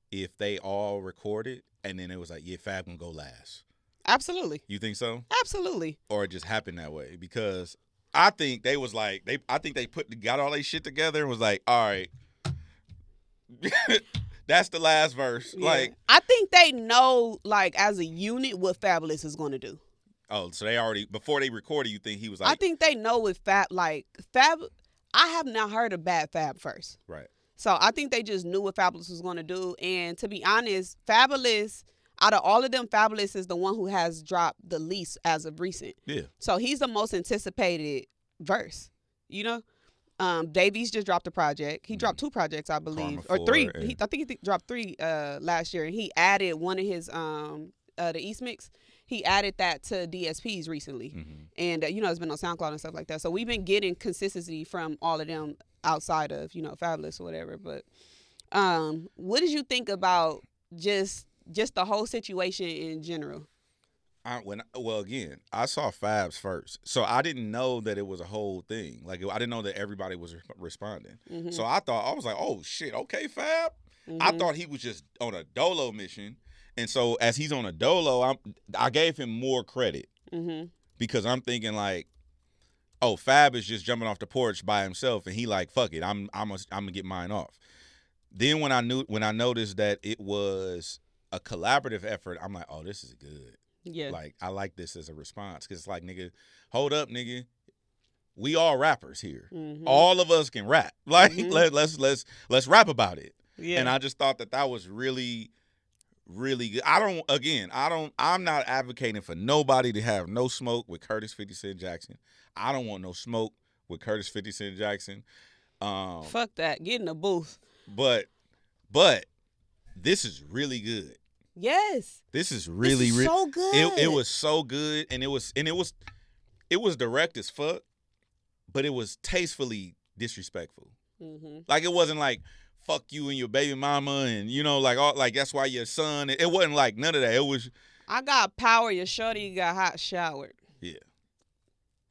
A: if they all recorded, and then it was like, yeah, Fab gonna go last.
B: Absolutely.
A: You think so?
B: Absolutely.
A: Or it just happened that way? Because I think they was like I think they got all their shit together and was like, all right, that's the last verse. Yeah. Like,
B: I think they know, like, as a unit, what Fabulous is going to do.
A: Oh, so they already, before they recorded, you think he was like,
B: I think they know with Fab. I have not heard of Bad Fab first.
A: Right.
B: So I think they just knew what Fabulous was going to do. And to be honest, Fabulous, out of all of them, Fabulous is the one who has dropped the least as of recent.
A: Yeah.
B: So he's the most anticipated verse, you know? Dave East just dropped a project. He dropped 2 projects, I believe. Or 3. I think he dropped 3 last year. And he added one of his, the East Mix. He added that to DSPs recently. Mm-hmm. And, it's been on SoundCloud and stuff like that. So we've been getting consistency from all of them outside of, Fabulous or whatever. But what did you think about just the whole situation in general?
A: Again, I saw Fab's first, so I didn't know that it was a whole thing. Like, I didn't know that everybody was responding. Mm-hmm. So I was like, oh shit, okay, Fab. Mm-hmm. I thought he was just on a dolo mission, and so as he's on a dolo, I gave him more credit because I'm thinking like, oh, Fab is just jumping off the porch by himself, and he like, fuck it, I'm gonna get mine off. Then when I noticed that it was a collaborative effort, I'm like, oh, this is good.
B: Yeah.
A: Like, I like this as a response because it's like, nigga, hold up, nigga. We all rappers here. Mm-hmm. All of us can rap. Like, let's rap about it. Yeah. And I just thought that was really, really good. I'm not advocating for nobody to have no smoke with Curtis 50 Cent Jackson. I don't want no smoke with Curtis 50 Cent Jackson.
B: Fuck that. Get in the booth.
A: But this is really good.
B: Yes.
A: This is really
B: so good.
A: It was so good, and it was direct as fuck, but it was tastefully disrespectful. Mm-hmm. Like, it wasn't like fuck you and your baby mama, and like that's why your son. It wasn't like none of that. It was
B: I got power. Your shorty got hot showered.
A: Yeah,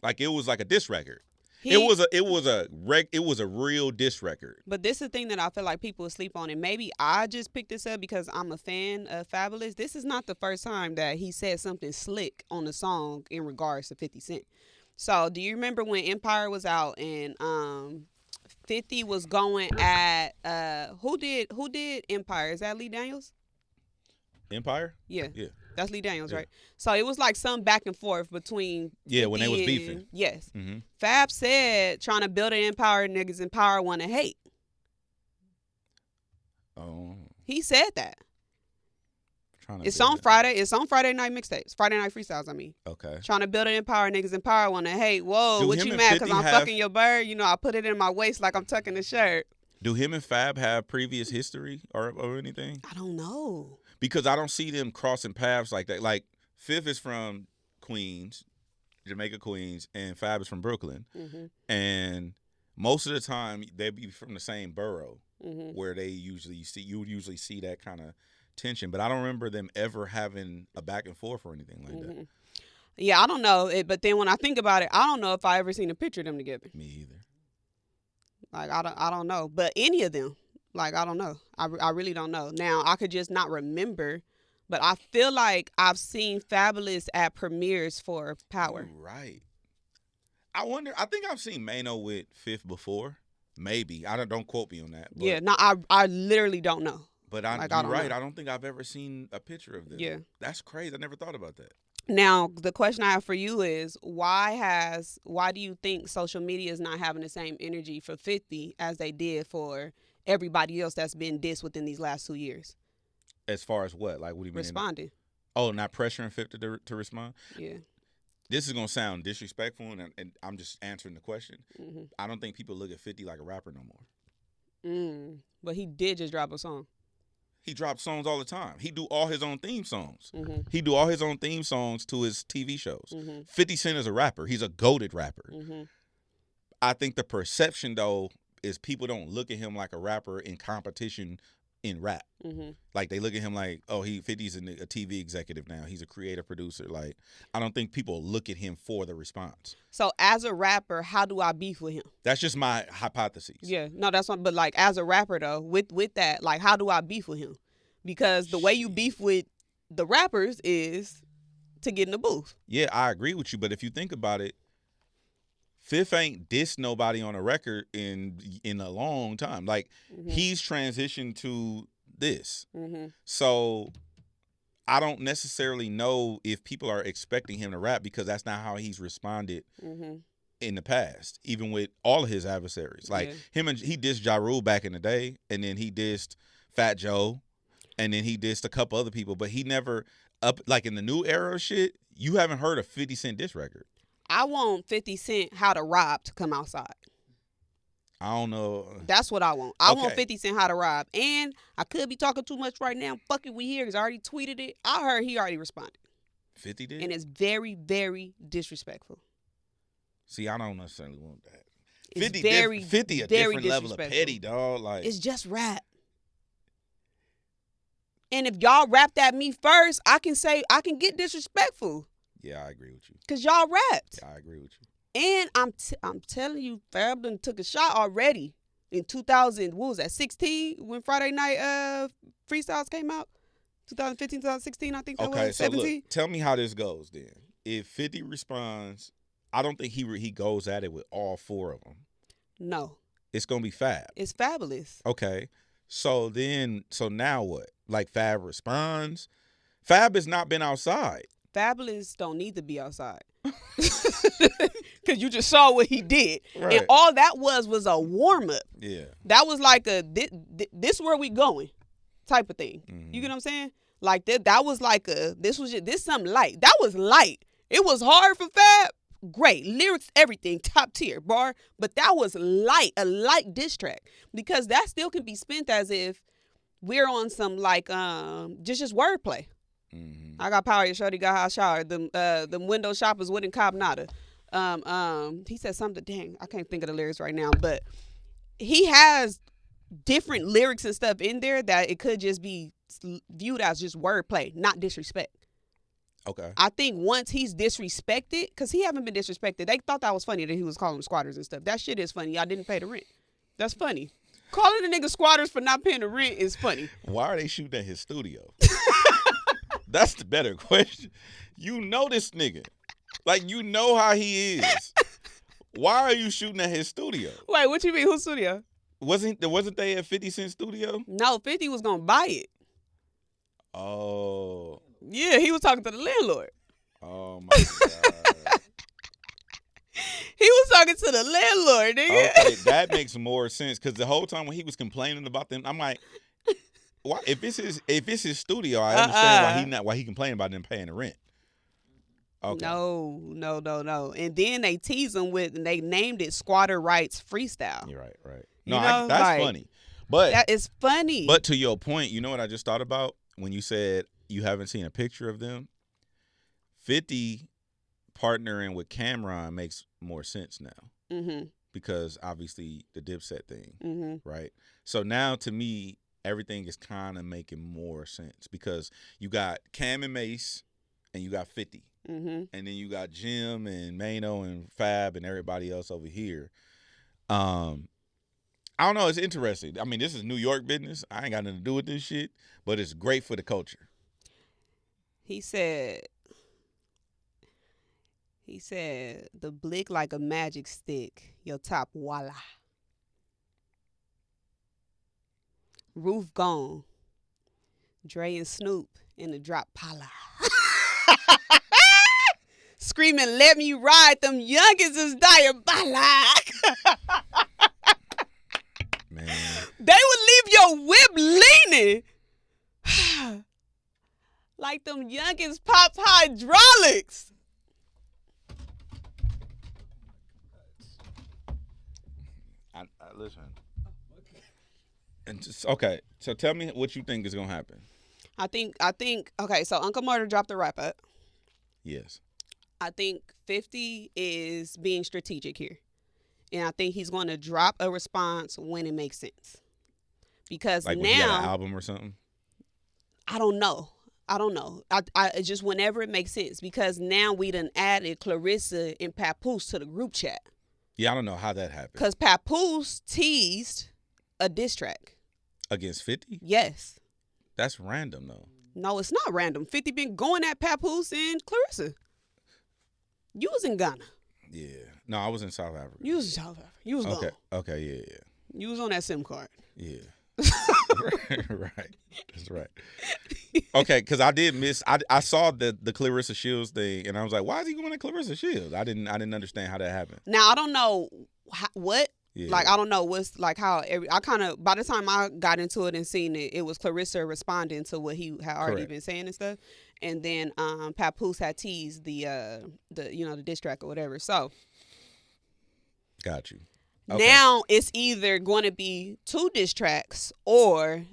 A: like it was like a diss record. It was a real diss record.
B: But this is the thing that I feel like people sleep on, and maybe I just picked this up because I'm a fan of Fabulous. This is not the first time that he said something slick on the song in regards to 50 Cent. So do you remember when Empire was out and 50 was going at who did Empire? Is that Lee Daniels?
A: Empire?
B: Yeah. That's Lee Daniels, right? So it was like some back and forth between
A: when they was beefing.
B: Yes. Mm-hmm. Fab said trying to build an empire, niggas in power want to hate.
A: Oh.
B: He said that. It's on Friday. It's on Friday night mixtapes. Friday night freestyles, I mean.
A: Okay.
B: Trying to build an empire, niggas in power want to hate. Whoa, what you mad because I'm fucking your bird? I put it in my waist like I'm tucking the shirt.
A: Do him and Fab have previous history or anything?
B: I don't know.
A: Because I don't see them crossing paths like that. Like, Fifth is from Queens, Jamaica, Queens, and Fab is from Brooklyn. Mm-hmm. And most of the time, they be from the same borough where you would usually see that kind of tension. But I don't remember them ever having a back and forth or anything like that.
B: Yeah, I don't know. But then when I think about it, I don't know if I ever seen a picture of them together.
A: Me either.
B: Like, I don't know. But any of them. Like, I don't know. I really don't know. Now, I could just not remember, but I feel like I've seen Fabulous at premieres for Power.
A: You're right. I wonder, I think I've seen Mano with Fifth before. Maybe. Don't quote me on that. But,
B: yeah, no, I literally don't know.
A: But you're right. Know. I don't think I've ever seen a picture of them.
B: Yeah.
A: That's crazy. I never thought about that.
B: Now, the question I have for you is, why do you think social media is not having the same energy for 50 as they did for everybody else that's been dissed within these last 2 years?
A: As far as what? Like, what do you mean?
B: Responding.
A: Oh, not pressuring 50 to respond?
B: Yeah.
A: This is going to sound disrespectful, and I'm just answering the question. Mm-hmm. I don't think people look at 50 like a rapper no more.
B: But he did just drop a song.
A: He drops songs all the time. He do all his own theme songs.
B: Mm-hmm.
A: He do all his own theme songs to his TV shows.
B: Mm-hmm.
A: 50 Cent is a rapper. He's a goated rapper.
B: Mm-hmm.
A: I think the perception, though, is people don't look at him like a rapper in competition in rap.
B: Mm-hmm.
A: Like, they look at him like, oh, 50's a TV executive now. He's a creative producer. Like, I don't think people look at him for the response.
B: So, as a rapper, how do I beef with him?
A: That's just my hypothesis.
B: Yeah, no, that's one. But like, as a rapper, though, with that, like, how do I beef with him? Because the way you beef with the rappers is to get in the booth.
A: Yeah, I agree with you. But if you think about it, Fifth ain't dissed nobody on a record in a long time. Like, he's transitioned to this.
B: Mm-hmm.
A: So I don't necessarily know if people are expecting him to rap, because that's not how he's responded in the past, even with all of his adversaries. Like, he dissed Ja Rule back in the day, and then he dissed Fat Joe, and then he dissed a couple other people. But he never, like in the new era of shit, you haven't heard a 50 Cent diss record.
B: I want 50 Cent How to Rob to come outside.
A: I don't know.
B: That's what I want. I want 50 Cent How to Rob. And I could be talking too much right now. Fuck it, we here, because I already tweeted it. I heard he already responded.
A: 50 did?
B: And it's very, very disrespectful.
A: See, I don't necessarily want that.
B: It's
A: 50
B: very,
A: 50 a
B: very
A: different level of petty, dog. Like,
B: it's just rap. And if y'all rapped at me first, I can get disrespectful.
A: Yeah, I agree with you.
B: Because y'all rapped.
A: Yeah, I agree with you.
B: And I'm telling you, Fab done took a shot already in 2000, what was that, 16, when Friday Night Freestyles came out? 2015, 2016, I think that was.
A: Okay, so
B: 17?
A: look, tell me how this goes then. If 50 responds, I don't think he goes at it with all four of them.
B: No.
A: It's going to be Fab.
B: It's Fabulous.
A: Okay. So now what? Like, Fab responds? Fab has not been outside.
B: Fabulous don't need to be outside. Because you just saw what he did.
A: Right.
B: And all that was a warm-up.
A: Yeah.
B: That was like a, this where we going type of thing.
A: Mm-hmm.
B: You get what I'm saying? Like, that was like this something light. That was light. It was hard for Fab. Great. Lyrics, everything, top tier, bar. But that was light, a light diss track. Because that still can be spent as if we're on some, like, just wordplay.
A: Mm-hmm.
B: I got power, your shorty got hot shower. Them window shoppers wouldn't cop nada. He said something, dang, I can't think of the lyrics right now, but he has different lyrics and stuff in there that it could just be viewed as just wordplay, not disrespect.
A: Okay.
B: I think once he's disrespected, because he haven't been disrespected, they thought that was funny that he was calling them squatters and stuff. That shit is funny. Y'all didn't pay the rent. That's funny. Calling the nigga squatters for not paying the rent is funny.
A: Why are they shooting at his studio? That's the better question. You know this nigga. Like, you know how he is. Why are you shooting at his studio?
B: Wait, what you mean? Whose studio?
A: Wasn't they at 50 Cent studio?
B: No, 50 was going to buy it.
A: Oh.
B: Yeah, he was talking to the landlord.
A: Oh, my God.
B: He was talking to the landlord, nigga.
A: Okay, that makes more sense, because the whole time when he was complaining about them, I'm like, why? If it's his studio, I understand why he complained about them paying the rent. Okay.
B: No. And then they tease him and they named it Squatter Rights Freestyle.
A: You're right. No, that's funny. But
B: that is funny.
A: But to your point, you know what I just thought about when you said you haven't seen a picture of them? 50 partnering with Cameron makes more sense now.
B: Mm-hmm.
A: Because obviously the Dipset thing,
B: mm-hmm.
A: right? So now to me, everything is kind of making more sense, because you got Cam and Mace and you got 50.
B: Mm-hmm.
A: And then you got Jim and Mano and Fab and everybody else over here. I don't know. It's interesting. I mean, this is New York business. I ain't got nothing to do with this shit, but it's great for the culture.
B: He said, the blick like a magic stick, your top voila. Roof gone. Dre and Snoop in the drop pala. Screaming, let me ride, them youngins is diabolic.
A: Man.
B: They would leave your whip leaning. Like them youngins pop hydraulics.
A: I listen. And okay, so tell me what you think is gonna happen.
B: I think. Okay, so Uncle Murder dropped the wrap up.
A: Yes.
B: I think 50 is being strategic here, and I think he's going to drop a response when it makes sense. Because
A: like
B: now,
A: when he got an album or something.
B: I don't know. I just whenever it makes sense, because now we done added Clarissa and Papoose to the group chat.
A: Yeah, I don't know how that happened.
B: Because Papoose teased a diss track
A: Against 50?
B: Yes.
A: That's random though.
B: No, it's not random. 50 been going at Papoose and Clarissa. You was in Ghana.
A: Yeah. No, I was in South Africa.
B: You was in South Africa. You was gone.
A: Okay, yeah.
B: You was on that SIM card.
A: Yeah. Right. That's right. Okay, because I did miss. I saw the Clarissa Shields thing, and I was like, "Why is he going to Clarissa Shields?" I didn't understand how that happened.
B: Now I don't know what.
A: Yeah.
B: Like I don't know what's like how I kind of by the time I got into it and seen it, it was Clarissa responding to what he had already been saying and stuff, and then Papoose had teased the diss track or whatever. So
A: got you. Okay.
B: Now it's either going to be 2 diss tracks or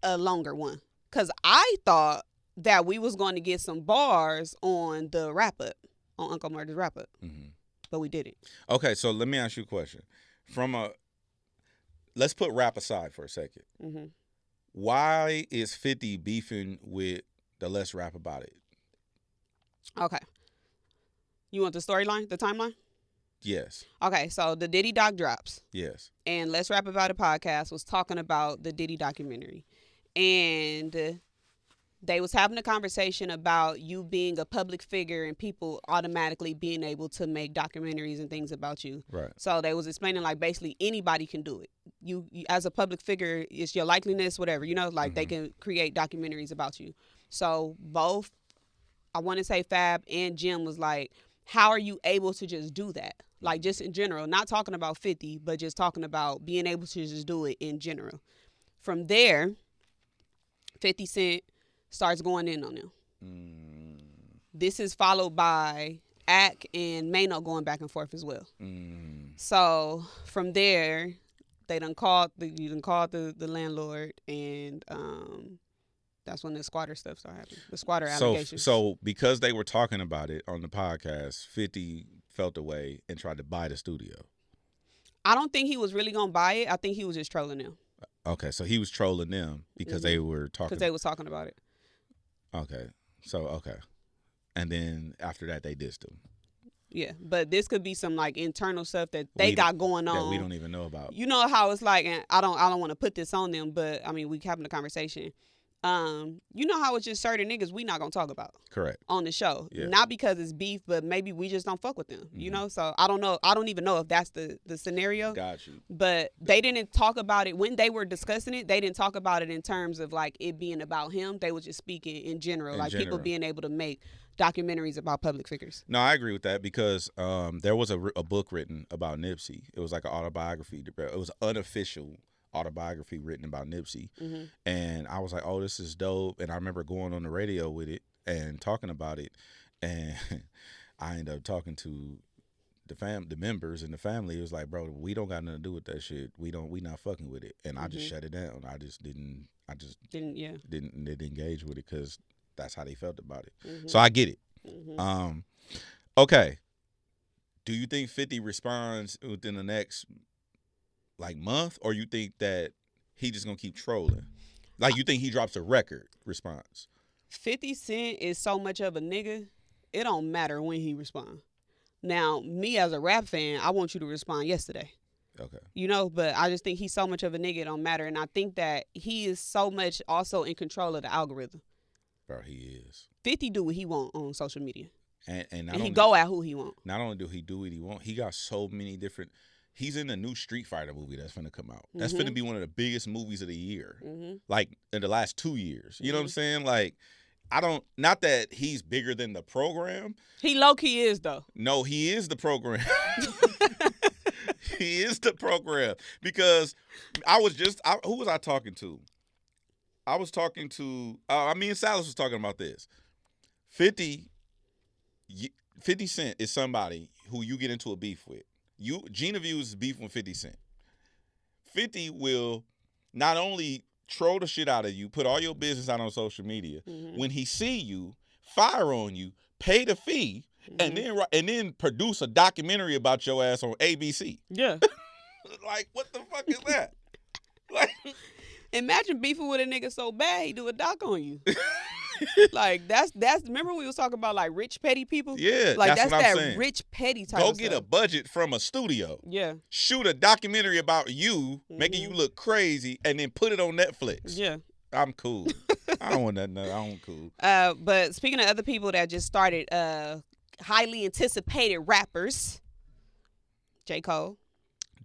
B: a longer one. Because I thought that we was going to get some bars on the wrap-up, on Uncle Murder's wrap-up. Mm-hmm. But we didn't.
A: Okay, so let me ask you a question. Let's put rap aside for a second. Mm-hmm. Why is 50 beefing with the Let's Rap About It?
B: Okay. You want the storyline, the timeline?
A: Yes.
B: Okay, so the Diddy doc drops.
A: Yes.
B: And Let's Rap About It podcast was talking about the Diddy documentary. And they was having a conversation about you being a public figure and people automatically being able to make documentaries and things about you.
A: Right.
B: So they was explaining like basically anybody can do it. You as a public figure, it's your likeliness, whatever, like they can create documentaries about you. So both, I want to say Fab and Jim was like, how are you able to just do that? Like just in general, not talking about 50, but just talking about being able to just do it in general. From there, 50 Cent starts going in on them. This is followed by Ak and Mano going back and forth as well. So from there, they done called the landlord, and that's when the squatter stuff started happening. The squatter allegations.
A: So because they were talking about it on the podcast, 50 felt away and tried to buy the studio.
B: I don't think he was really gonna buy it. I think he was just trolling them.
A: Okay, so he was trolling them because they were talking.
B: Because they was talking about it.
A: Okay, and then after that they dissed him.
B: Yeah, but this could be some like internal stuff that they got going on
A: that we don't even know about.
B: You know how it's like, and I don't want to put this on them, but I mean we having a conversation. You know how it's just certain niggas we not gonna talk about.
A: Correct.
B: On the show.
A: Yeah.
B: Not because it's beef, but maybe we just don't fuck with them. You know? So I don't know. I don't even know if that's the scenario.
A: Got you.
B: But they didn't talk about it when they were discussing it. They didn't talk about it in terms of like it being about him. They were just speaking in general. People being able to make documentaries about public figures.
A: No, I agree with that because there was a book written about Nipsey. It was like an autobiography. It was unofficial autobiography written about Nipsey, and I was like, oh, this is dope. And I remember going on the radio with it and talking about it, and I ended up talking to the members and the family. It was like, bro, we don't got nothing to do with that shit. We not fucking with it. And I just shut it down. I just didn't engage with it because that's how they felt about it. So I get it. Okay, do you think 50 responds within the next like month, or you think that he just gonna keep trolling? Like, you think he drops a record response? 50
B: Cent is so much of a nigga, it don't matter when he responds. Now, me as a rap fan, I want you to respond yesterday.
A: Okay.
B: But I just think he's so much of a nigga, it don't matter. And I think that he is so much also in control of the algorithm.
A: Bro, he is.
B: 50 do what he want on social media.
A: And
B: he go at who he want.
A: Not only do he do what he want, he got so many different. He's in the new Street Fighter movie that's finna come out. That's finna be one of the biggest movies of the year. Like, in the last 2 years. You know what I'm saying? Like, not that he's bigger than the program.
B: He low-key is, though.
A: No, he is the program. He is the program. Because who was I talking to? I was talking to, me and Salas was talking about this. 50 Cent is somebody who you get into a beef with. Gina Views is beef with 50 Cent. 50 will not only troll the shit out of you, put all your business out on social media. When he see you, fire on you, pay the fee, and then produce a documentary about your ass on ABC.
B: Yeah.
A: Like, what the fuck is that? Like,
B: imagine beefing with a nigga so bad he do a doc on you. Like that's remember we was talking about like rich petty people?
A: Yeah,
B: like
A: that's what I'm saying.
B: Rich petty type
A: Go
B: of
A: get
B: stuff.
A: a budget from a studio.
B: Yeah.
A: Shoot a documentary about you, making you look crazy, and then put it on Netflix.
B: Yeah.
A: I'm cool. I don't want that. No, I'm cool.
B: But speaking of other people that just started, highly anticipated rappers, J. Cole.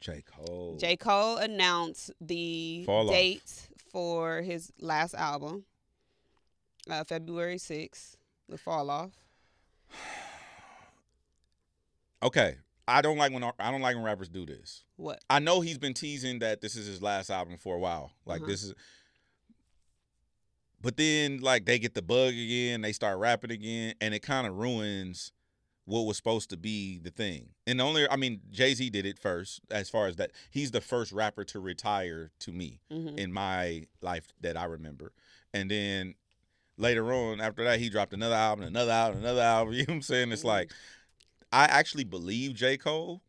B: J. Cole announced the date for his last album, February 6th, The Fall Off.
A: Okay, I don't like when rappers do this.
B: What?
A: I know he's been teasing that this is his last album for a while. Like this is, but then like they get the bug again, they start rapping again, and it kind of ruins what was supposed to be the thing. And Jay-Z did it first, as far as that. He's the first rapper to retire to me in my life that I remember. And then later on, after that, he dropped another album. You know what I'm saying? It's like, I actually believe J. Cole,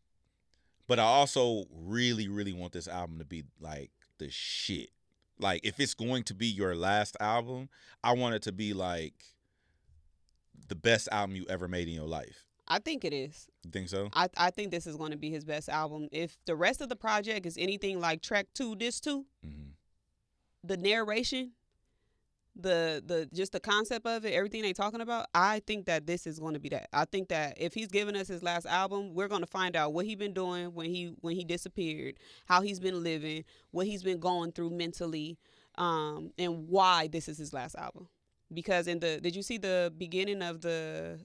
A: but I also really, really want this album to be like the shit. Like, if it's going to be your last album, I want it to be like the best album you ever made in your life.
B: I think it is.
A: You think so?
B: I think this is going to be his best album. If the rest of the project is anything like track 2, this 2, the narration, the just the concept of it, everything they talking about, I think that this is going to be that. I think that if he's giving us his last album, we're going to find out what he been doing when he disappeared, how he's been living, what he's been going through mentally, and why this is his last album. Because did you see the beginning of the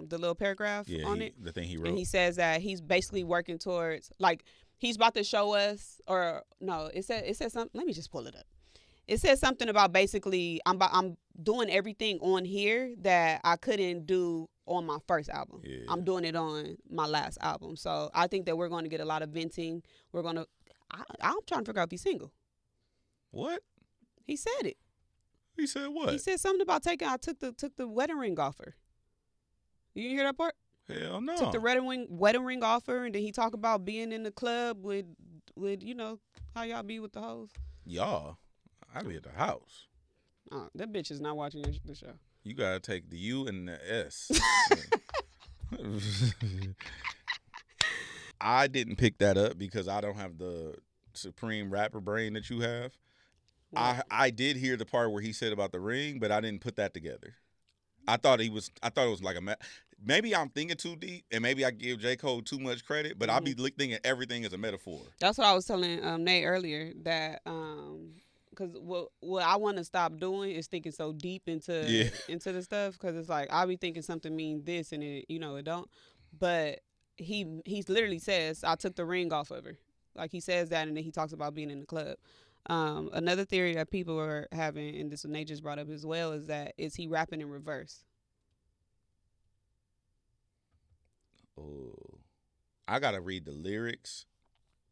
B: little paragraph on it?
A: The thing he wrote.
B: And he says that he's basically working towards, like, he's about to show us, or no, it said something. Let me just pull it up. It says something about basically I'm doing everything on here that I couldn't do on my first album. Yeah. I'm doing it on my last album. So I think that we're going to get a lot of venting. I'm trying to figure out if he's single.
A: What?
B: He said it.
A: He said what?
B: He said something about I took the wedding ring off her. You didn't hear that part?
A: Hell no.
B: Took the wedding ring off her, and then he talked about being in the club with you know how y'all be with the hoes.
A: Y'all, I be at the house.
B: That bitch is not watching the show.
A: You gotta take the U and the S. I didn't pick that up because I don't have the supreme rapper brain that you have. I did hear the part where he said about the ring, but I didn't put that together. I thought it was like maybe I'm thinking too deep, and maybe I give J. Cole too much credit, but I'll be thinking everything is a metaphor.
B: That's what I was telling Nate earlier, that because what I want to stop doing is thinking so deep into the stuff, because it's like I'll be thinking something mean this and it don't. But he literally says, I took the ring off of her. Like, he says that, and then he talks about being in the club. Another theory that people are having, and this one Nate just brought up as well, is he rapping in reverse?
A: Oh, I gotta read the lyrics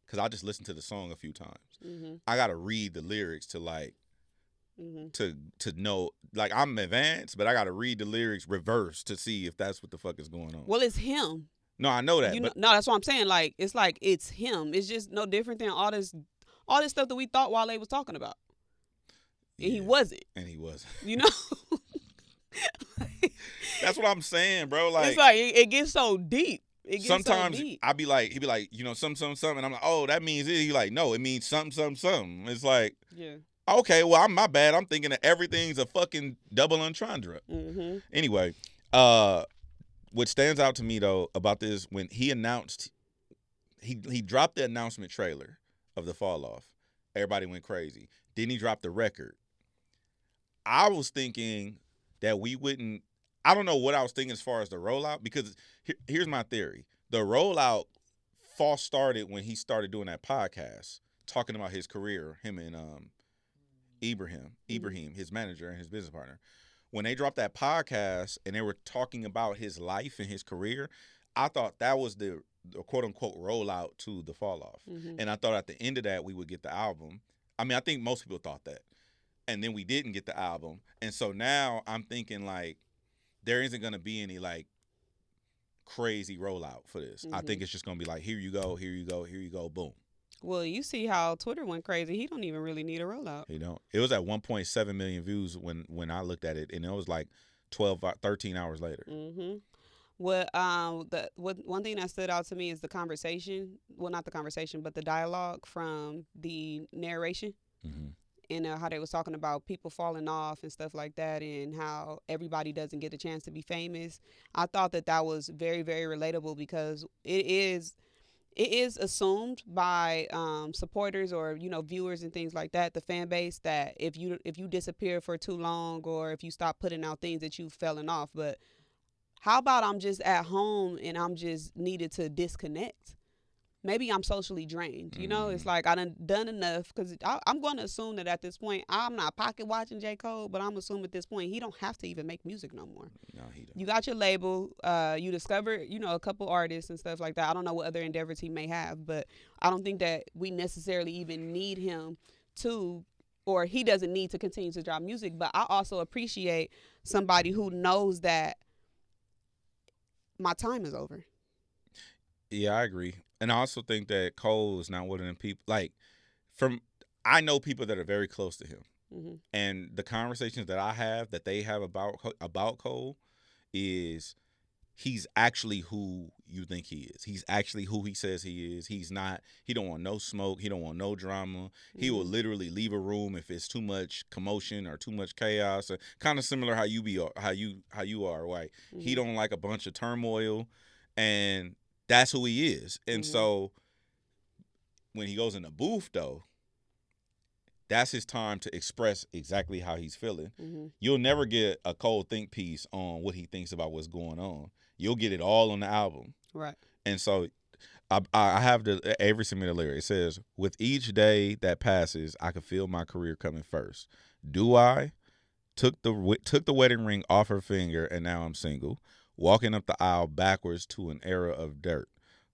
A: because I just listened to the song a few times. I gotta read the lyrics to like to know. Like, I'm advanced, but I gotta read the lyrics reverse to see if that's what the fuck is going on.
B: Well, it's him.
A: No, I know that.
B: No, that's what I'm saying. Like, it's him. It's just no different than all this stuff that we thought Wale was talking about. And he wasn't. You know?
A: That's what I'm saying, bro. Like,
B: it's like it gets so deep.
A: Sometimes I be like, he'd be like, you know, something, and I'm like, oh, that means it. He's like, no, it means something. It's like,
B: yeah.
A: Okay, well, my bad. I'm thinking that everything's a fucking double entendre. Anyway, what stands out to me though about this, when he announced, he dropped the announcement trailer of the Fall Off. Everybody went crazy. Then he dropped the record. I was thinking that we wouldn't. I don't know what I was thinking as far as the rollout, because here's my theory. The rollout false started when he started doing that podcast, talking about his career, him and Ibrahim, his manager and his business partner. When they dropped that podcast and they were talking about his life and his career, I thought that was the quote-unquote rollout to the Fall Off. And I thought at the end of that we would get the album. I mean, I think most people thought that. And then we didn't get the album. And so now I'm thinking, like, there isn't going to be any, like, crazy rollout for this. I think it's just going to be like, here you go, here you go, here you go, boom.
B: Well, you see how Twitter went crazy. He don't even really need a rollout.
A: He don't. It was at 1.7 million views when I looked at it, and it was like 13 hours later.
B: What one thing that stood out to me is the conversation. Well, not the conversation, but the dialogue from the narration. And how they was talking about people falling off and stuff like that, and how everybody doesn't get a chance to be famous. I thought that was very, very relatable, because it is assumed by supporters or, you know, viewers and things like that, the fan base, that if you disappear for too long, or if you stop putting out things, that you've fallen off. But how about I'm just at home and I'm just needed to disconnect? Maybe I'm socially drained. You know, it's like I done enough, because I'm going to assume that at this point, I'm not pocket watching J. Cole, but I'm assuming at this point he don't have to even make music no more.
A: No, he don't.
B: You got your label. You discovered, you know, a couple artists and stuff like that. I don't know what other endeavors he may have, but I don't think that we necessarily even need him to, or he doesn't need to continue to drop music. But I also appreciate somebody who knows that my time is over.
A: Yeah, I agree. And I also think that Cole is not one of them people, like, I know people that are very close to him. And the conversations that I have, that they have about Cole, is he's actually who you think he is. He's actually who he says he is. He don't want no smoke. He don't want no drama. He will literally leave a room if it's too much commotion or too much chaos. Kind of similar how you are, right? He don't like a bunch of turmoil, and that's who he is. And so when he goes in the booth, though, that's his time to express exactly how he's feeling. You'll never get a Cole think piece on what he thinks about what's going on. You'll get it all on the album.
B: Right.
A: And so I have Avery sent me the lyric. It says, with each day that passes, I can feel my career coming first. Do I? Took the wedding ring off her finger, and now I'm single. Walking up the aisle backwards to an era of dirt.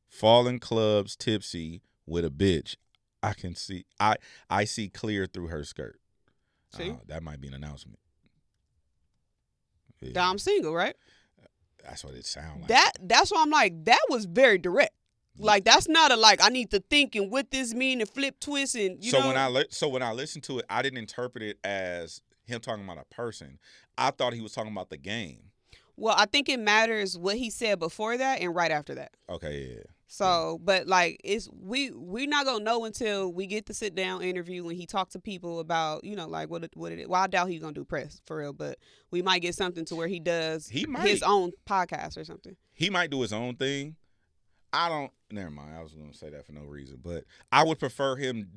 A: Falling clubs tipsy with a bitch. I can see I see clear through her skirt.
B: See?
A: That might be an announcement. Yeah.
B: Now I'm single, right?
A: That's what it sounds like.
B: That's why I'm like, that was very direct. Like, that's not a, like, I need to think and what this mean and flip twist and, you know.
A: When I listened to it, I didn't interpret it as him talking about a person. I thought he was talking about the game.
B: Well, I think it matters what he said before that and right after that.
A: Okay, yeah.
B: So, but like, we're not gonna know until we get the sit down interview when he talks to people about, you know, like what it is. Well, I doubt he's gonna do press for real, but we might get something to where he does his own podcast or something.
A: He might do his own thing. Never mind. I was gonna say that for no reason, but I would prefer him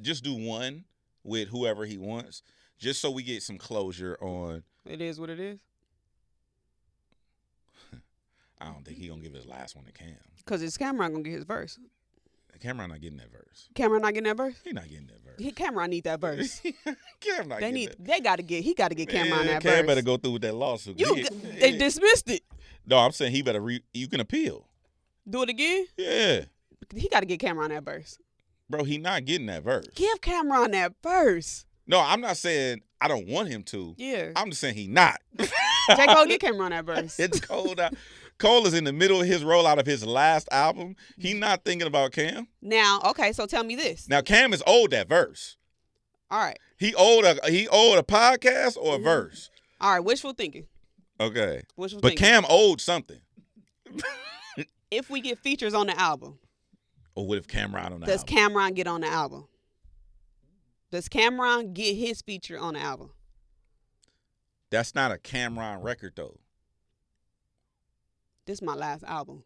A: just do one with whoever he wants, just so we get some closure on.
B: It is what it is.
A: I don't think he gonna give his last one to Cam.
B: Cause it's Cameron gonna get his verse.
A: Cameron not getting that verse.
B: Cameron not getting that verse.
A: He not getting that verse.
B: Cameron need that verse.
A: Cameron not getting that.
B: He gotta get Cameron that verse.
A: Cam better go through with that lawsuit.
B: They dismissed it.
A: No, I'm saying he better. You can appeal.
B: Do it again.
A: Yeah.
B: He gotta get Cameron that verse.
A: Bro, he not getting that verse.
B: Give Cameron that verse.
A: No, I'm not saying I don't want him to.
B: Yeah.
A: I'm just saying he not.
B: J. Cole, get Cameron that verse.
A: It's cold out. Cole is in the middle of his rollout of his last album. He not thinking about Cam.
B: Now, okay, so tell me this.
A: Now, Cam is owed that verse.
B: All right.
A: He owed a podcast or a verse.
B: All right, wishful thinking.
A: Okay.
B: Wishful
A: but
B: thinking.
A: Cam owed something.
B: If we get features on the album.
A: Or what if Cameron on the album?
B: Does Cameron get on the album? Does Cameron get his feature on the album?
A: That's not a Cameron record, though.
B: This is my last album.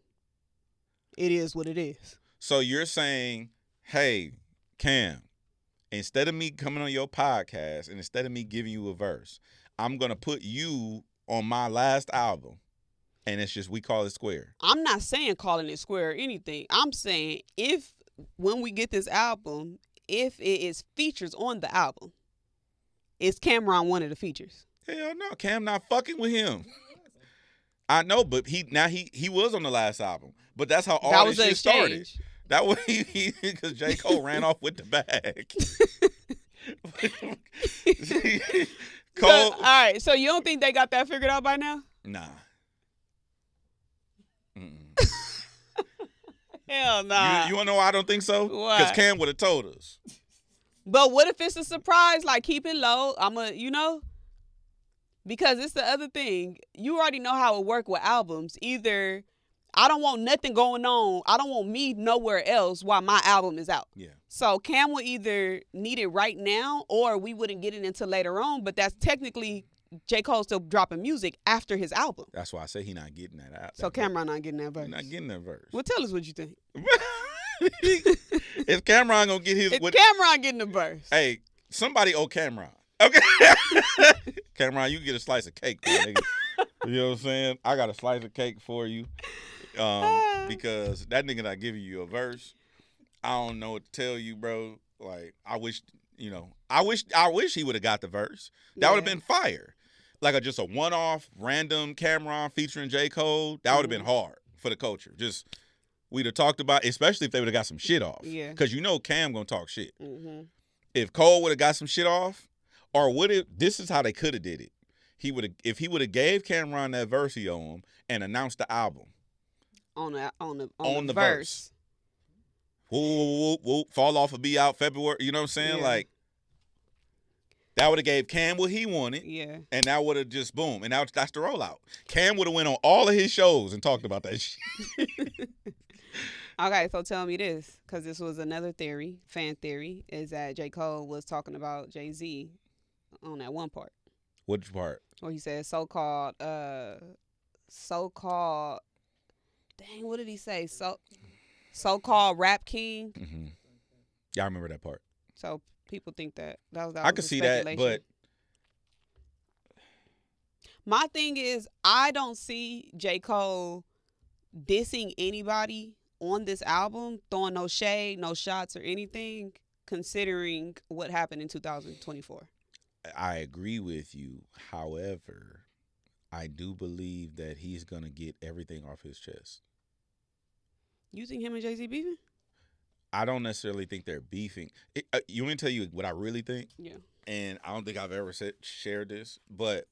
B: It is what it is.
A: So you're saying, hey, Cam, instead of me coming on your podcast and instead of me giving you a verse, I'm going to put you on my last album. And it's just, we call it square.
B: I'm not saying calling it square or anything. I'm saying when we get this album, if it is features on the album, is Cameron one of the features?
A: Hell no, Cam not fucking with him. I know, but he was on the last album. But that's how all this shit started. That way, because J. Cole ran off with the bag. Cole.
B: So, all right. So you don't think they got that figured out by now?
A: Nah.
B: Hell nah.
A: You want to know why I don't think so?
B: Why?
A: Because Cam would have told us.
B: But what if it's a surprise? Like, keep it low. Because it's the other thing. You already know how it work with albums. Either I don't want nothing going on. I don't want me nowhere else while my album is out.
A: Yeah.
B: So Cam would either need it right now or we wouldn't get it until later on. But that's technically J. Cole still dropping music after his album.
A: That's why I say he not getting that out.
B: So Cameron not getting that verse.
A: He not getting that verse.
B: Well, tell us what you think.
A: Is Cameron going to get his...
B: Cameron getting the verse.
A: Hey, somebody owe Cameron. Okay. Cameron, you get a slice of cake, my nigga. You know what I'm saying? I got a slice of cake for you. Because that nigga not giving you a verse. I don't know what to tell you, bro. Like, I wish he would have got the verse. That would have been fire. Like just a one-off random Cameron featuring J. Cole. That would have been hard for the culture. Just we'd have talked about, especially if they would have got some shit off.
B: Yeah.
A: Because Cam gonna talk shit.
B: Mm-hmm.
A: If Cole would have got some shit off, or this is how they could have did it. If he would have gave Cameron that verse he owed him and announced the album.
B: On the verse.
A: Whoop, fall off and be out February. You know what I'm saying?
B: Yeah.
A: Like, that would have gave Cam what he wanted.
B: Yeah.
A: And that would have just boom. And that's the rollout. Cam would have went on all of his shows and talked about that shit.
B: Okay, so tell me this, because this was another fan theory, is that J. Cole was talking about Jay-Z on that one part.
A: Which part?
B: Where he said so-called, dang, what did he say? So-called rap king.
A: Mm-hmm. Yeah, I remember that part.
B: So people think that was
A: I could see that, but
B: my thing is, I don't see J. Cole dissing anybody on this album, throwing no shade, no shots or anything, considering what happened in 2024.
A: I agree with you. However, I do believe that he's going to get everything off his chest.
B: You think him and Jay-Z beefing?
A: I don't necessarily think they're beefing. You want me to tell you what I really think?
B: Yeah.
A: And I don't think I've ever shared this, but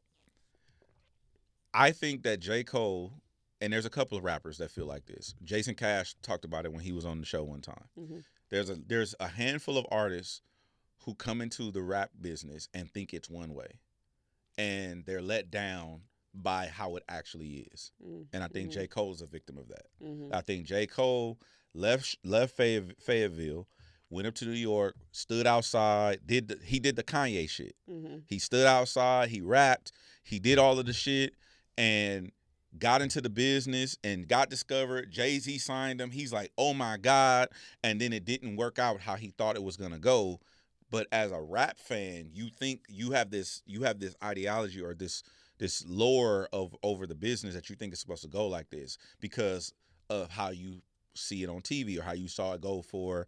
A: I think that J. Cole, and there's a couple of rappers that feel like this. Jason Cash talked about it when he was on the show one time.
B: Mm-hmm.
A: There's a handful of artists who come into the rap business and think it's one way, and they're let down by how it actually is. Mm-hmm. And I think J. Cole is a victim of that. Mm-hmm. I think J. Cole left Fayetteville, went up to New York, stood outside, he did the Kanye shit. Mm-hmm. He stood outside, he rapped, he did all of the shit, and got into the business and got discovered. Jay-Z signed him. He's like, oh my God. And then it didn't work out how he thought it was gonna go. But as a rap fan, you think you have this ideology or this lore over the business that you think is supposed to go like this because of how you see it on TV or how you saw it go for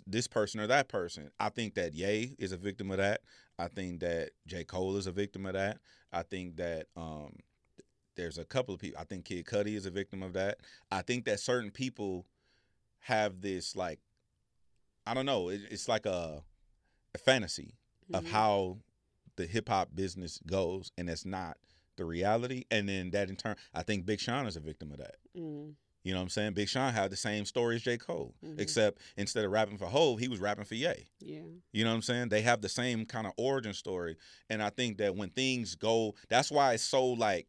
A: this person or that person. I think that Ye is a victim of that. I think that J. Cole is a victim of that. I think that there's a couple of people. I think Kid Cudi is a victim of that. I think that certain people have this, like, I don't know, it's like a fantasy of how the hip-hop business goes, and it's not the reality. And then that in turn, I think Big Sean is a victim of that. Mm. You know what I'm saying? Big Sean had the same story as J. Cole, except instead of rapping for Hove, he was rapping for Ye.
B: Yeah.
A: You know what I'm saying? They have the same kind of origin story. And I think that when things go, that's why it's so like,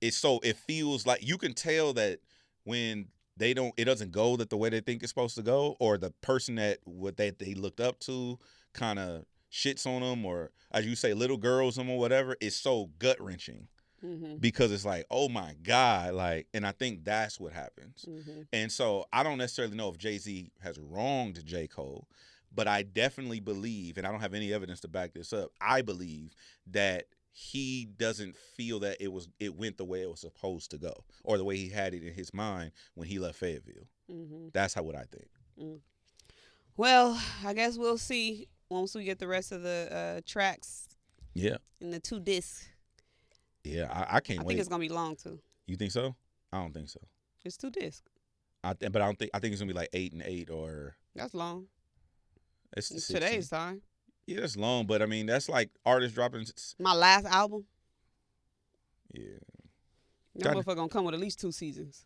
A: it feels like you can tell that when it doesn't go that the way they think it's supposed to go, or the person that they looked up to kind of shits on them, or as you say, little girls them or whatever, it's so gut wrenching. Mm-hmm. Because it's like, oh my God, like, and I think that's what happens. Mm-hmm. And so I don't necessarily know if Jay-Z has wronged J. Cole, but I definitely believe, and I don't have any evidence to back this up, I believe that he doesn't feel that it went the way it was supposed to go, or the way he had it in his mind when he left Fayetteville. Mm-hmm. That's what I think.
B: Mm. Well, I guess we'll see once we get the rest of the tracks.
A: Yeah.
B: In the 2 discs.
A: Yeah, I can't wait.
B: I think it's gonna be long too.
A: You think so? I don't think so.
B: It's 2 discs.
A: But I think it's gonna be like 8 and 8 or.
B: That's long.
A: It's the 16th.
B: Today's time.
A: Yeah, that's long, but I mean that's like artists dropping.
B: My last album.
A: Yeah.
B: That motherfucker gonna come with at least 2 seasons.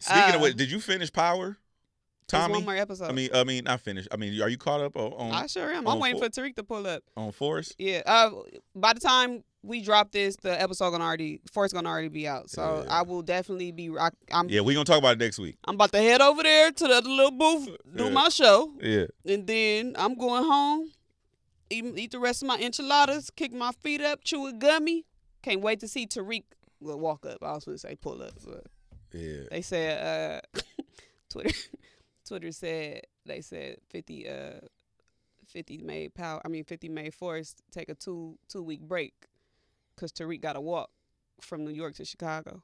A: Speaking of which, did you finish Power? Tommy?
B: There's one more episode.
A: I mean, not finished. I mean, are you caught up on?
B: I sure am. I'm waiting for Tariq to pull up.
A: On Force?
B: Yeah. By the time we drop this, the episode Force gonna already be out. So I will definitely be.
A: Yeah, we gonna talk about it next week.
B: I'm about to head over there to the other little booth, do my show.
A: Yeah.
B: And then I'm going home, eat the rest of my enchiladas, kick my feet up, chew a gummy. Can't wait to see Tariq walk up. I was going to say pull up, but
A: yeah.
B: They said Twitter said 50 made Force take a 2-week break because Tariq got to walk from New York to Chicago.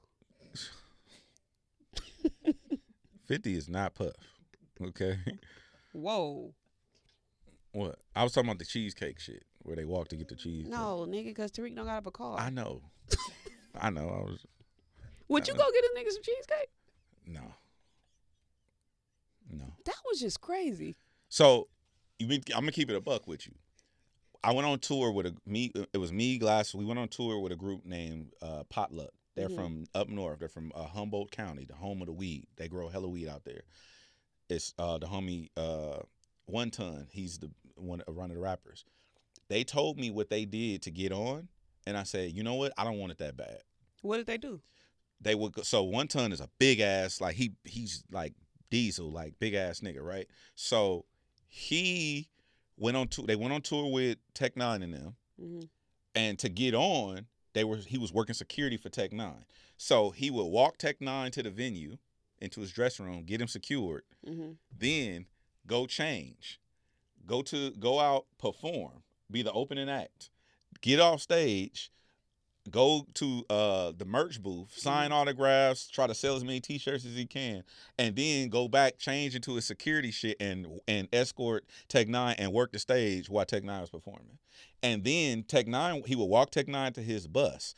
A: 50 is not Puff. Okay.
B: Whoa.
A: What? I was talking about the cheesecake shit where they walk to get the cheese.
B: No, nigga, because Tariq don't got a car.
A: I know. I know.
B: Would you go get a nigga some cheesecake?
A: No.
B: That was just crazy.
A: So, I'm gonna keep it a buck with you. I went on tour with it was me, Glass. We went on tour with a group named Potluck. They're from up north. They're from Humboldt County, the home of the weed. They grow hella weed out there. It's the homie 1 Ton. He's the one of the rappers. They told me what they did to get on, and I said, you know what? I don't want it that bad.
B: What did they do?
A: They would. So 1 Ton is a big ass, like he's like Diesel, like big ass nigga, right? So he went on tour. They went on tour with Tech Nine and them, and to get on, he was working security for Tech Nine. So he would walk Tech Nine to the venue, into his dressing room, get him secured, then go change, go out, perform, be the opening act, get off stage, go to the merch booth, sign autographs, try to sell as many T-shirts as he can, and then go back, change into his security shit, and escort Tech Nine and work the stage while Tech Nine was performing. And then Tech Nine, he would walk Tech Nine to his bus,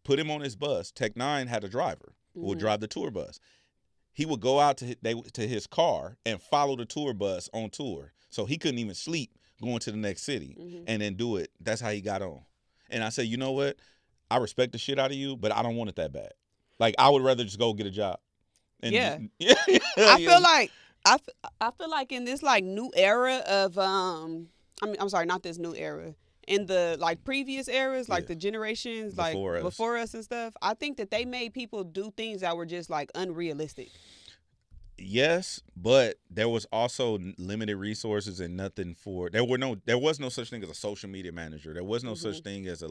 A: put him on his bus. Tech Nine had a driver who would drive the tour bus. He would go out to his car and follow the tour bus on tour. So he couldn't even sleep going to the next city and then do it. That's how he got on. And I said, you know what? I respect the shit out of you, but I don't want it that bad. Like, I would rather just go get a job. And
B: I feel like in this like new era of I'm sorry, not this new era. In the like previous eras, like the generations like before us and stuff, I think that they made people do things that were just like unrealistic.
A: Yes, but there was also limited resources and nothing there was no such thing as a social media manager. There was no such thing as